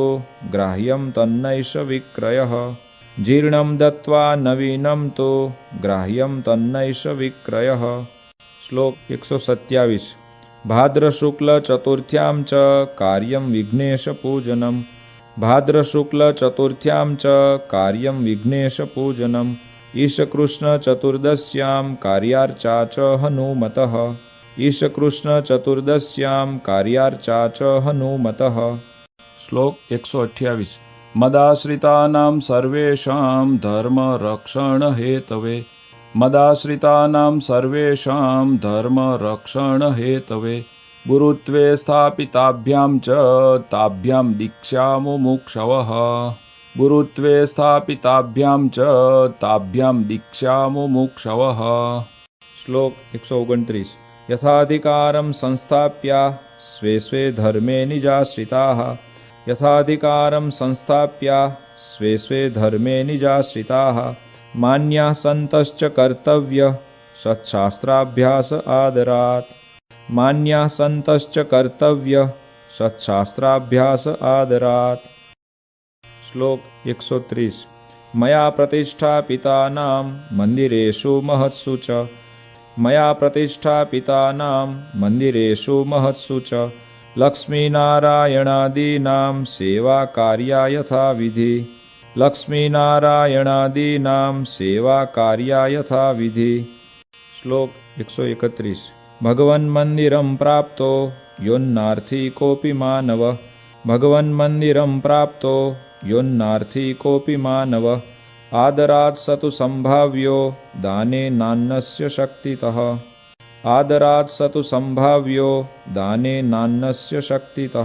ग्राह्यं तन्नैष विक्रयः जीर्णं दत्त्वा नवीनं तु ग्राह्यं तन्नैष विक्रयः। श्लोक 127। भाद्रशुक्लचतुर्थ्यां च कार्यं विघ्नेशपूजनं भाद्रशुक्लचतुर्थ्यां च कार्यं विघ्नेशपूजनम् ईशकृष्णचतुर्दश्यां कार्यार्चा च हनुमतः ईशकृष्णचतुर्दश्यां कार्यार्चा च हनुमतः। શ્લોક 128 મદાશ્રિતાનાં સર્વેષાં ધર્મરક્ષણહેતવે મદાશ્રિતાનાં સર્વેષાં ધર્મરક્ષણહેતવે ગુરુત્વે સ્થાપિતાભ્યાં ચ તાભ્યાં દીક્ષામુમુક્ષવઃ ગુરુત્વે સ્થાપિતાભ્યાં ચ તાભ્યાં દીક્ષામુમુક્ષવઃ। શ્લોક 129 યથાધિકારં સંસ્થાપ્યા સ્વે સ્વે ધર્મે નિજાશ્રિતાઃ યથાધિકારં સંસ્થાપ્યા સ્વે સ્વે ધર્મે નિજાશ્રિતાઃ માન્યાઃ સંતશ્ચ કર્તવ્ય સત્શાસ્ત્રાભ્યાસ આદરાત માન્યાઃ સંતશ્ચ કર્તવ્ય સત્શાસ્ત્રાભ્યાસ આદરાત। શ્લોક 130 મયા પ્રતિષ્ઠાપિતાનાં મંદિરેષુ મહત્સુ ચ મયા પ્રતિષ્ઠાપિતાનાં મંદિરેષુ મહત્સુ ચ લક્ષ્મીનારાયણાદીનાં સેવા કાર્યા યથાવિધિ લક્ષ્મીનારાયણાદીનાં સેવા કાર્યા યથાવિધિ। શ્લોક 131 ભગવન મંદિરં પ્રાપ્તો યોન્નાર્થી કોપી માનવ ભગવન મંદિરં પ્રાપ્તો યોન્નાર્થી કોપી માનવ આદરાત સતુ સંભાવ્યો દાને નાન્નસ્ય શક્તિતઃ આદરાત સતુ સંભાવ્યો દાને નાન્નસ્ય શક્તિતઃ।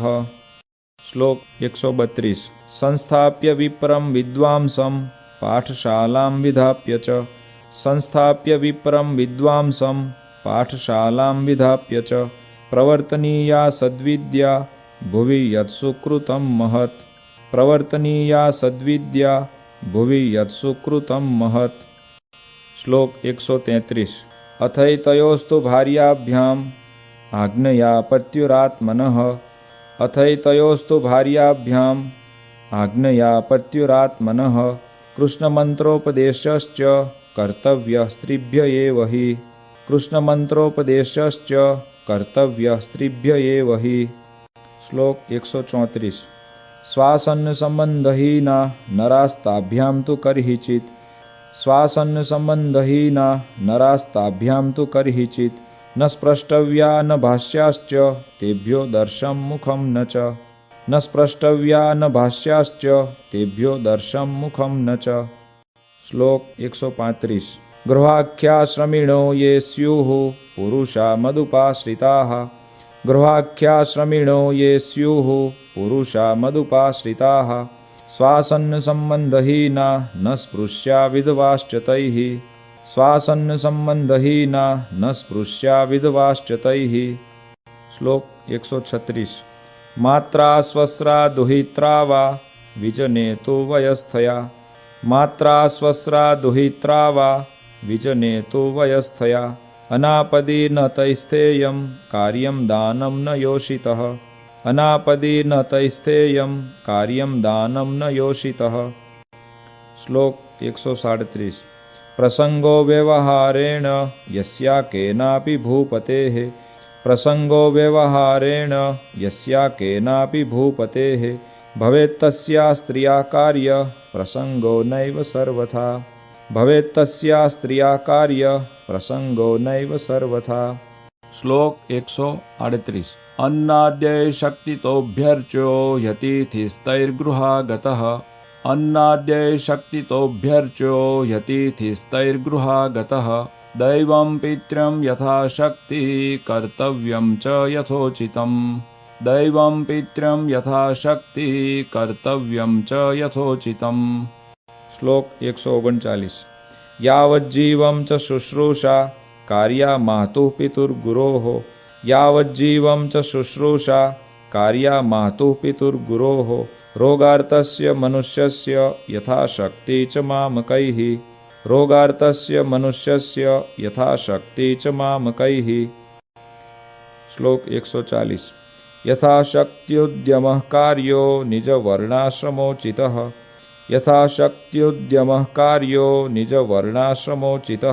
શ્લોક 132 સંસ્થાપ્ય વિપ્રમ વિદ્વાંસં પાઠશાલાં વિધાપ્ય ચ સંસ્થાપ્ય વિપ્રમ વિદ્વાંસં પાઠશાલાં વિધાપ્ય ચ પ્રવર્તનીયા સદ્વિદ્યા ભુવિ યત્સુકૃતં મહત પ્રવર્તનીયા સદ્વિદ્યા ભુવિ યત્સુકૃતં મહત। શ્લોક 133 અથૈતયોસ્તુ ભાર્યાભ્યામ આજ્ઞયા પત્યુરાત્મનઃ અથૈતયોસ્તુ ભાર્યાભ્યામ આજ્ઞયા પત્યુરાત્મનઃ કૃષ્ણમંત્રોપદેશશ્ચ કર્તવ્ય સ્ત્રીભ્ય એવ હિ કૃષ્ણમંત્રોપદેશશ્ચ કર્તવ્ય સ્ત્રીભ્ય એવ હિ। શ્લોક 134 શ્વાસન સંબંધહીના નરાસ્તાભ્યામ તુ કરહિચિત શ્વાસન સંબંધહીના નરાસ્તાભ્યામ તુ કરહિચિત ન સ્પૃષ્ટવ્યા ન ભાષ્યાશ્ચ તેભ્યો દર્શમ મુખમ ન ચ ન સ્પૃષ્ટવ્યા ન ભાષ્યાશ્ચ તેભ્યો દર્શમ મુખમ ન ચ। શ્લોક 135 ગૃહાખ્યાશ્રમિણો યે સ્યુઃ પુરુષા મદુપાશ્રિતાઃ ગૃહાખ્યાશ્રમિણો યે સ્યુઃ પુરુષા મદુપાશ્રિતાઃ શ્વાસન સંબંધહીના ન સ્પૃશ્યા વિધવાશ્ચ તૈઃ શ્વાસન સંબંધહીના ન સ્પૃશ્યા વિધવાશ્ચ તૈઃ। શ્લોક 136 માત્રા સ્વસ્રા દુહિત્રા વા વિજને તુ વયસ્થયા માત્રા સ્વસ્રા દુહિત્રા વા વિજને તુ વયસ્થયા અનાપદી ન તૈસ્થેયં કાર્યં દાનં ન યોષિતઃ અનાપદી ન તૈસ્થેયં કાર્યં દાનં ન યોષિતઃ। શ્લોક 137 પ્રસંગો વ્યવહારેણ યસ્યા કેનાપી ભૂપતેઃ પ્રસંગો વ્યવહારેણ યસ્યા કેનાપી ભૂપતેઃ ભવેત્તસ્યા સ્ત્રિયા કાર્ય પ્રસંગો નૈવ સર્વથા ભવેત્તસ્યા સ્ત્રિયા કાર્ય પ્રસંગો નૈવ સર્વથા। શ્લોક 138 અન્નાદ્યય શક્તિતોભ્યર્ચ્યો યતિથિસ્તૈર્ગૃહાગતઃ અન્નાદ્યય શક્તિતોભ્યર્ચ્યો યતિથિસ્તૈર્ગૃહાગતઃ દૈવં પિત્ર્યં યથાશક્તિ કર્તવ્યં ચ યથોચિતં દૈવં પિત્ર્યં યથાશક્તિ કર્તવ્યં ચ યથોચિતં। શ્લોક 139 યાવज्जीवं ચ શુશ્રૂષા કાર્યા માતુઃ પિતુર્ગુરોઃ યાવज्जीवं ચ શુશ્રૂષા કાર્યા માતુઃ પિતુર્ગુરોઃ રોગાર્તસ્ય મનુષ્યસ્ય યથાશક્તિ ચ મામકૈઃ રોગાર્તસ્ય મનુષ્યસ્ય યથાશક્તિ ચ મામકૈઃ। શ્લોક 140 યથાશક્ત્યુદ્યમઃ કાર્યો નિજવર્ણાશ્રમોચિતઃ યથાશક્ત્યુદ્યમઃ કાર્યો નિજવર્ણાશ્રમોચિતઃ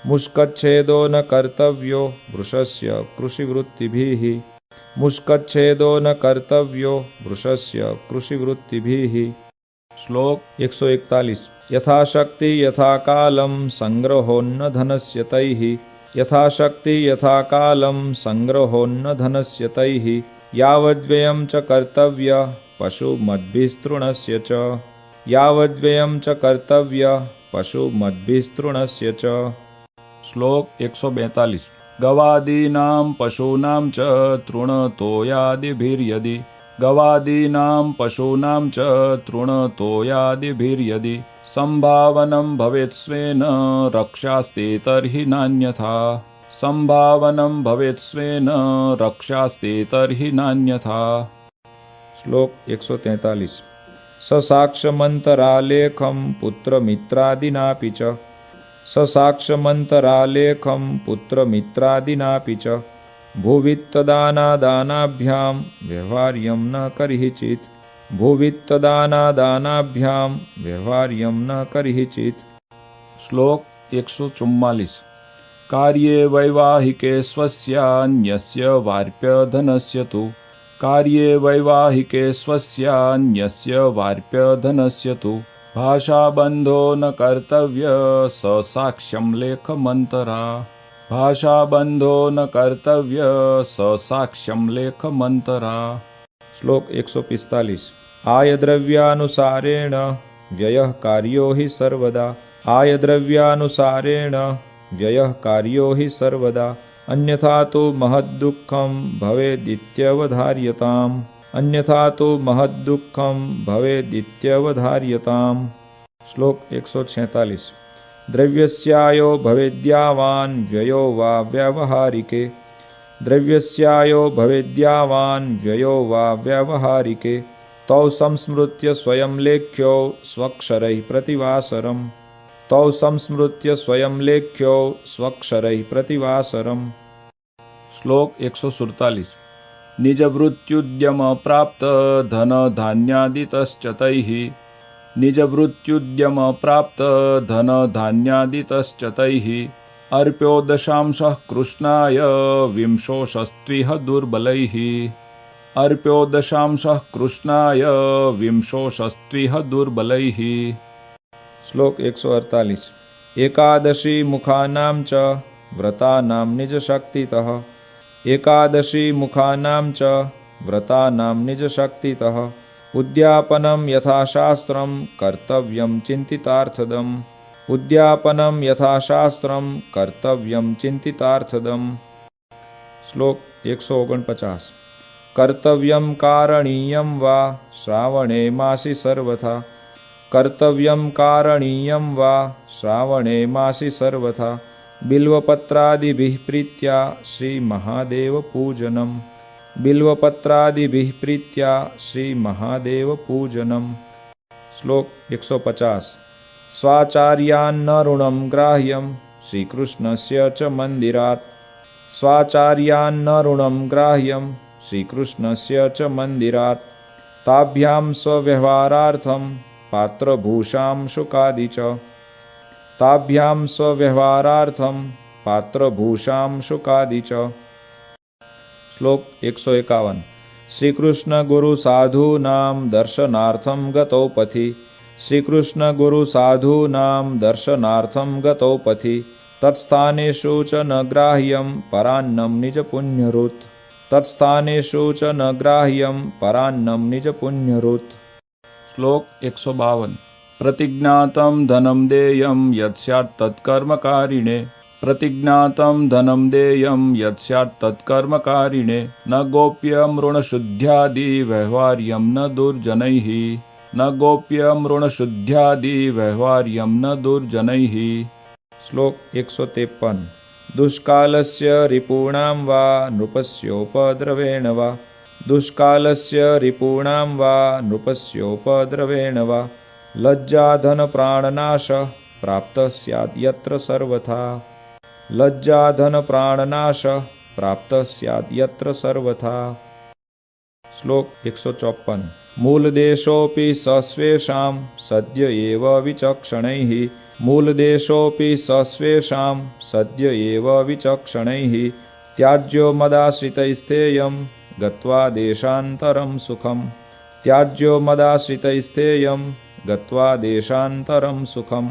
મુષ્કચ્છેદો ન કર્તવ્યો વૃષસ્ય કૃષિવૃત્તિભિઃ मुष्कच्छेदो न कर्तव्यो वृषस्य कृषिवृत्तिभिः। श्लोक 141 यथाशक्ति यथा कालं संग्रहोन्न धनस्य तैः। यथाशक्ति यथा कालं संग्रहोन्न धनस्य तैः। यावद्व्ययं च कर्तव्यः पशुमद्भिस्तृणस्य च। यावद्व्ययं च कर्तव्यः पशुमद्भिस्तृणस्य च। श्लोक 142 गवादीनां पशूनां च तृणतोयादिभिर्यदि। गवादीनां पशूनां च तृणतोयादिभिर्यदि संभावनं भवेत् स्वेन रक्षास्ते तर्हि नान्यथा। संभावनं भवेत् स्वेन रक्षास्ते तर्हि नान्यथा। श्लोक 143 ससाक्षमन्तरालेखं पुत्रमित्रादिनापि च। ससाक्षमन्तरालेखं पुत्रमित्रादिनापि च भुवित्तदानादानाभ्यां व्यवहार्यं न कर्हिचित्। भुवित्तदानादानाभ्यां व्यवहार्यं न कर्हिचित्। श्लोक 144 कार्ये वैवाहिके स्वस्यान्यस्य वार्प्यधनस्य तु। कार्ये वैवाहिके स्वस्यान्यस्य वार्प्यधनस्य तु भाषाबन्धो न कर्तव्य स साक्ष्यं लेखमन्तरा। भाषाबन्धो न कर्तव्य स साक्ष्यं लेखमन्तरा। श्लोक 145 आयद्रव्यानुसारेण व्ययः कार्यो हि सर्वदा। आयद्रव्यानुसारेण व्ययः कार्यो हि सर्वदा अन्यथा तु महद्दुःखं भवेदित्यवधार्यताम्। अन्यथा तु महद्दुःखं भवेदित्यवधार्यताम्। श्लोक 146 द्रव्यस्यायो भवेद्यावान् व्ययो वा व्यावहारिके। द्रव्यस्यायो भवेद्यावान् व्ययो वा व्यावहारिके तौ संस्मृत्य स्वयं लेख्यो स्वक्षरैः प्रतिवासरम्। तौ संस्मृत्य स्वयं लेख्यो स्वक्षरैः प्रतिवासरम्। श्लोक 147 निजवृत्त्युद्यम प्राप्त धन धान्यादितश्च तैः। निजवृत्त्युद्यम प्राप्त धन धान्यादितश्च तैः अर्प्यो दशांशः कृष्णाय विंशोषस्त्विह दुर्बलैः। अर्प्यो दशांशः कृष्णाय विंशोषस्त्विह दुर्बलैः। श्लोक 148 एकादशी मुखानां च व्रतानां निजशक्तितः। एकादशी मुखानां च व्रतानां निजशक्तितः उद्यापनं यथाशास्त्रं कर्तव्यं चिन्तितार्थदम्। उद्यापनं यथाशास्त्रं कर्तव्यं चिन्तितार्थदम्। श्लोक 149 कर्तव्यं कारणीयं वा श्रावणे मासि सर्वथा। कर्तव्यं कारणीयं वा श्रावणे मासि सर्वथा बिल्वपत्रादिभिः प्रीत्या श्रीमहादेवपूजनम्। बिल्वपत्रादिभिः प्रीत्या श्रीमहादेवपूजनम्। श्लोक 150 स्वाचार्यान्न ऋणं ग्राह्यं श्रीकृष्णस्य च मन्दिरात्। स्वाचार्यान्न ऋणं ग्राह्यं श्रीकृष्णस्य च मन्दिरात् ताभ्यां स्वव्यवहारार्थं पात्रभूषां शुकादि च। ताभ्यां स्वव्यवहारार्थं पात्रभूषां शुकादि च। श्लोक 151 श्रीकृष्ण गुरु साधूनां दर्शनार्थं गतौ पथि। श्रीकृष्ण गुरु साधूनां दर्शनार्थं गतौ पथि तत्स्थानेषु च न ग्राह्यं परान्नं निजपुण्यरुत्। तत्स्थानेषु च न ग्राह्यं परान्नं निजपुण्यरुत्। श्लोक 152 प्रतिज्ञातं धनं देयं यत् स्यात् तत्कर्मकारिणे। प्रतिज्ञातं धनं देयं यत् स्यात् तत्कर्मकारिणे न गोप्यं ऋणशुद्ध्यादि व्यवहार्यं न दुर्जनैः। न गोप्यं ऋणशुद्ध्यादि व्यवहार्यं न दुर्जनैः। श्लोक 153 दुष्कालस्य रिपूणां वा नृपस्योपद्रवेण वा। दुष्कालस्य रिपूणां वा नृपस्योपद्रवेण वा लज्जाधनप्राणनाशः प्राप्तः स्यात् यत्र सर्वथा। लज्जाधनप्राणनाशः प्राप्तः स्यात् यत्र सर्वथा। श्लोक 154 मूलदेशोऽपि सस्वेषां सद्य एव विचक्षणैः। मूलदेशोऽपि सस्वेषां सद्य एव विचक्षणैः त्याज्यो मदाश्रितैस्तेयं गत्वा देशान्तरं सुखम् त्याज्यो मदाश्रितैस्तेयं गत्वा देशान्तरं सुखम्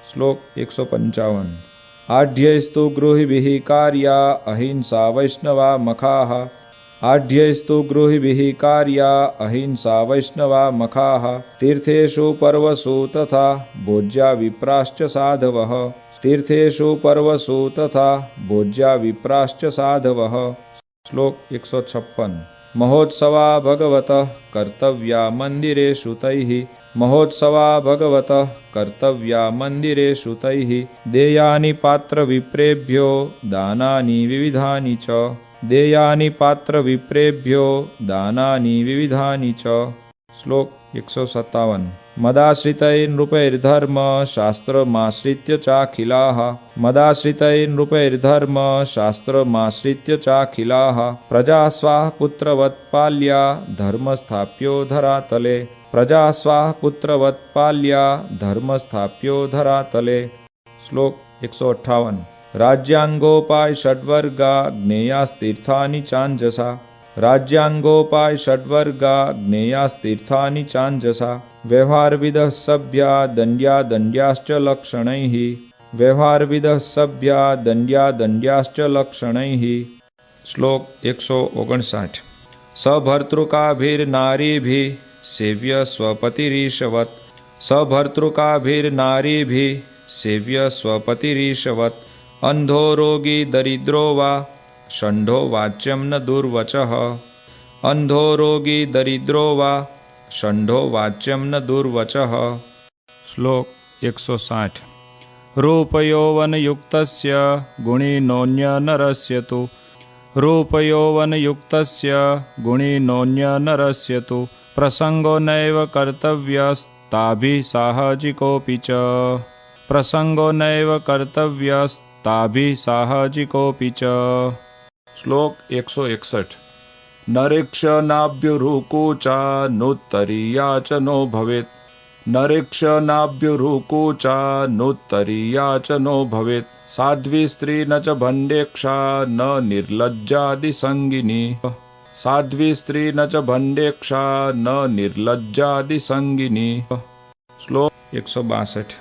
श्लोक 155 आढ्यैस्तु गृहिभिः कार्या अहिंसा वैष्णवा मखाः आढ्यैस्तु गृहिभिः कार्या अहिंसा वैष्णवा मखाः तीर्थेषु पर्वसु तथा भोज्या विप्राश्च साधवः तीर्थेषु पर्वसु तथा भोज्या विप्राश्च साधवः श्लोक 156 महोत्सवा भगवतः कर्तव्या मन्दिरेषु तैः महोत्सवा भगवतः कर्तव्या मन्दिरेषु तैः देयानि पात्रविप्रेभ्यो दानानि विविधानि च देयानि पात्रविप्रेभ्यो दानानि विविधानि च श्लोक 157 मदाश्रितैर्नृपैर्धर्म शास्त्रमाश्रित्य चाखिलाः मदाश्रितैर्नृपैर्धर्म शास्त्रमाश्रित्य चाखिलाः प्रजा स्वाः पुत्रवत्पाल्या धर्मस्थाप्यो धरातले प्रजा स्वाः पुत्रवत्पाल्या धर्मस्थाप्यो धरातले श्लोक 158 राज्यांगोपाय षड्वर्गा ज्ञेयास्तीर्थानि चाञ्जसा राज्यांगोपाय षड्वर्गा ज्ञेयास्तीर्थानि चाञ्जसा व्यवहारविदः सभ्या दण्ड्या दण्ड्याश्च लक्षणैः व्यवहारविदः सभ्या दण्ड्या दण्ड्याश्च लक्षणैः श्लोक 159 सभर्तृकाभिर्नारीभिः सेव्य स्वपतिरीशवत् सभर्तृकाभिर्नारीभिः सेव्य स्वपतिरीशवत् अंधो रोगी दरिद्रो वा षण्ढो वाच्यं न दुर्वचः अंधो रोगी दरिद्रो वा षण्ढो वाच्यं न दुर्वचः श्लोक 160 रूपयौवनयुक्तस्य गुणिनोऽन्यनरस्य तु रूपयौवनयुक्तस्य गुणिनोऽन्यनरस्य तु प्रसंगो नैव कर्तव्यस्ताभिः साहजिकोऽपि च प्रसंगो नैव कर्तव्यस्ताभिः साहजिकोऽपि च श्लोक 161 नरेक्षनाभ्युरुकूचा नुत्तरीया च नो भवेत् नरेक्षनाभ्युरुकूचा नुत्तरीया च नो भवेत् साध्वी स्त्री न च भण्डेक्षा न निर्लज्जादिसंगिनी साध्वी स्त्री न च भण्डेक्षा न निर्लज्जादिसंगिनी श्लोक 162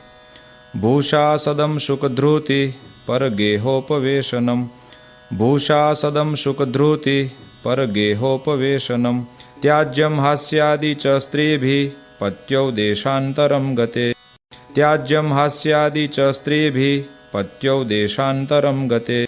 भूषासदं शुकधृति परगेहोपवेशनम् भूषासदं शुकधृति परगेहोपवेशनम् त्याज्यं हास्यादि च स्त्रीभिः पत्यौ देशान्तरं गते त्याज्यं हास्यादि च स्त्रीभिः पत्यौ देशान्तरं गते